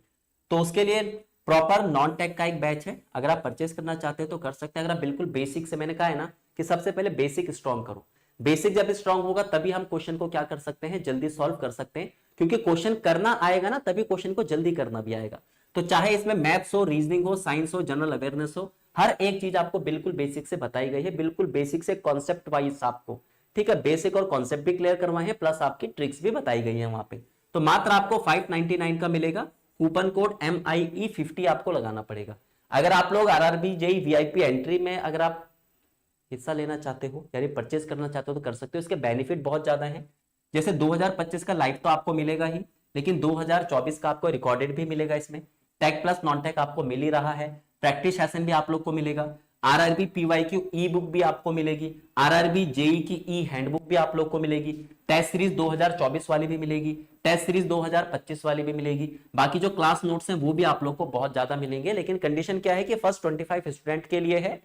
A: तो उसके लिए प्रॉपर नॉन टेक का एक बैच है, अगर आप परचेस करना चाहते हो तो कर सकते हैं। अगर आप बिल्कुल बेसिक से, मैंने कहा है ना कि सबसे पहले बेसिक स्ट्रॉन्ग करो, बेसिक जब स्ट्रॉन्ग होगा तभी हम क्वेश्चन को क्या कर सकते हैं जल्दी सॉल्व कर सकते हैं, क्योंकि क्वेश्चन करना आएगा ना तभी क्वेश्चन को जल्दी करना भी आएगा। तो चाहे इसमें मैथ्स हो, रीजनिंग हो, साइंस हो, जनरल अवेयरनेस हो, हर एक चीज आपको बिल्कुल बेसिक से बताई गई है, बिल्कुल बेसिक से कॉन्सेप्ट वाइज आपको। ठीक है, बेसिक और कॉन्सेप्ट भी क्लियर करवाए हैं, प्लस आपकी ट्रिक्स भी बताई गई है वहां पे। तो मात्र आपको 599 का मिलेगा, कूपन कोड MIE50 आपको लगाना पड़ेगा। अगर आप लोग आरआरबी जेई वीआईपी एंट्री में अगर आप हिस्सा लेना चाहते हो यानी परचेस करना चाहते हो तो कर सकते हो, इसके बेनिफिट बहुत ज्यादा हैं। जैसे 2025 का लाइव तो आपको मिलेगा ही, लेकिन 2024 का आपको रिकॉर्डेड भी मिलेगा, इसमें टेक प्लस नॉन टेक आपको मिल ही रहा है, प्रैक्टिस सेशन भी आप लोग को मिलेगा, आरआरबी पीवाईक्यू ई बुक भी आपको मिलेगी, आरआरबी जेई की ई हैंडबुक भी आप लोग को मिलेगी, टेस्ट सीरीज 2024 वाली भी मिलेगी, टेस्ट सीरीज 2025 वाली भी मिलेगी। बाकी जो क्लास नोट्स हैं वो भी आप लोग को बहुत ज्यादा मिलेंगे, लेकिन कंडीशन क्या है कि फर्स्ट 25 स्टूडेंट के लिए है,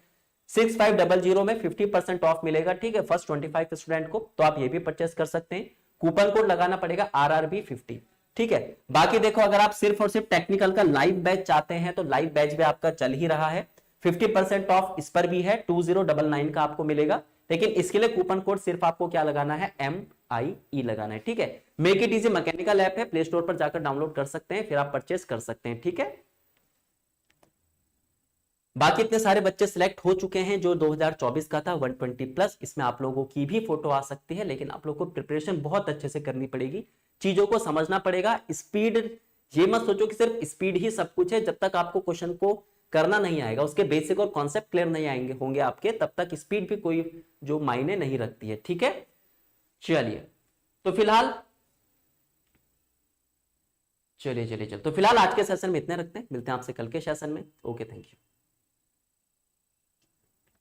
A: 6500 में 50% ऑफ मिलेगा। ठीक है, फर्स्ट 25 स्टूडेंट को, तो आप ये भी परचेस कर सकते हैं, कूपन कोड लगाना पड़ेगा RRB50। ठीक है, बाकी देखो अगर आप सिर्फ और सिर्फ टेक्निकल का लाइव बैच चाहते हैं तो लाइव बैच भी आपका चल ही रहा है, 50% ऑफ इस पर भी है, 2099 का आपको मिलेगा। लेकिन इसके लिए कूपन कोड सिर्फ आपको क्या लगाना है MIE लगाना है। ठीक है, make it easy mechanical app है, प्ले स्टोर पर जाकर डाउनलोड कर सकते हैं, फिर आप परचेस कर सकते हैं। ठीक है, बाकी इतने सारे बच्चे सिलेक्ट हो चुके हैं जो 2024 का था 120+, इसमें आप लोगों की भी फोटो आ सकती है, लेकिन आप लोगों को प्रिपरेशन बहुत अच्छे से करनी पड़ेगी, चीजों को समझना पड़ेगा। स्पीड, ये मत सोचो कि सिर्फ स्पीड ही सब कुछ है, जब तक आपको क्वेश्चन को करना नहीं आएगा, उसके बेसिक और कॉन्सेप्ट क्लियर नहीं आएंगे होंगे आपके, तब तक स्पीड भी कोई जो मायने नहीं रखती है। ठीक है, चलिए तो फिलहाल चलिए तो फिलहाल आज के सेशन में इतने रखते हैं, मिलते हैं आपसे कल के सेशन में। Okay, thank you.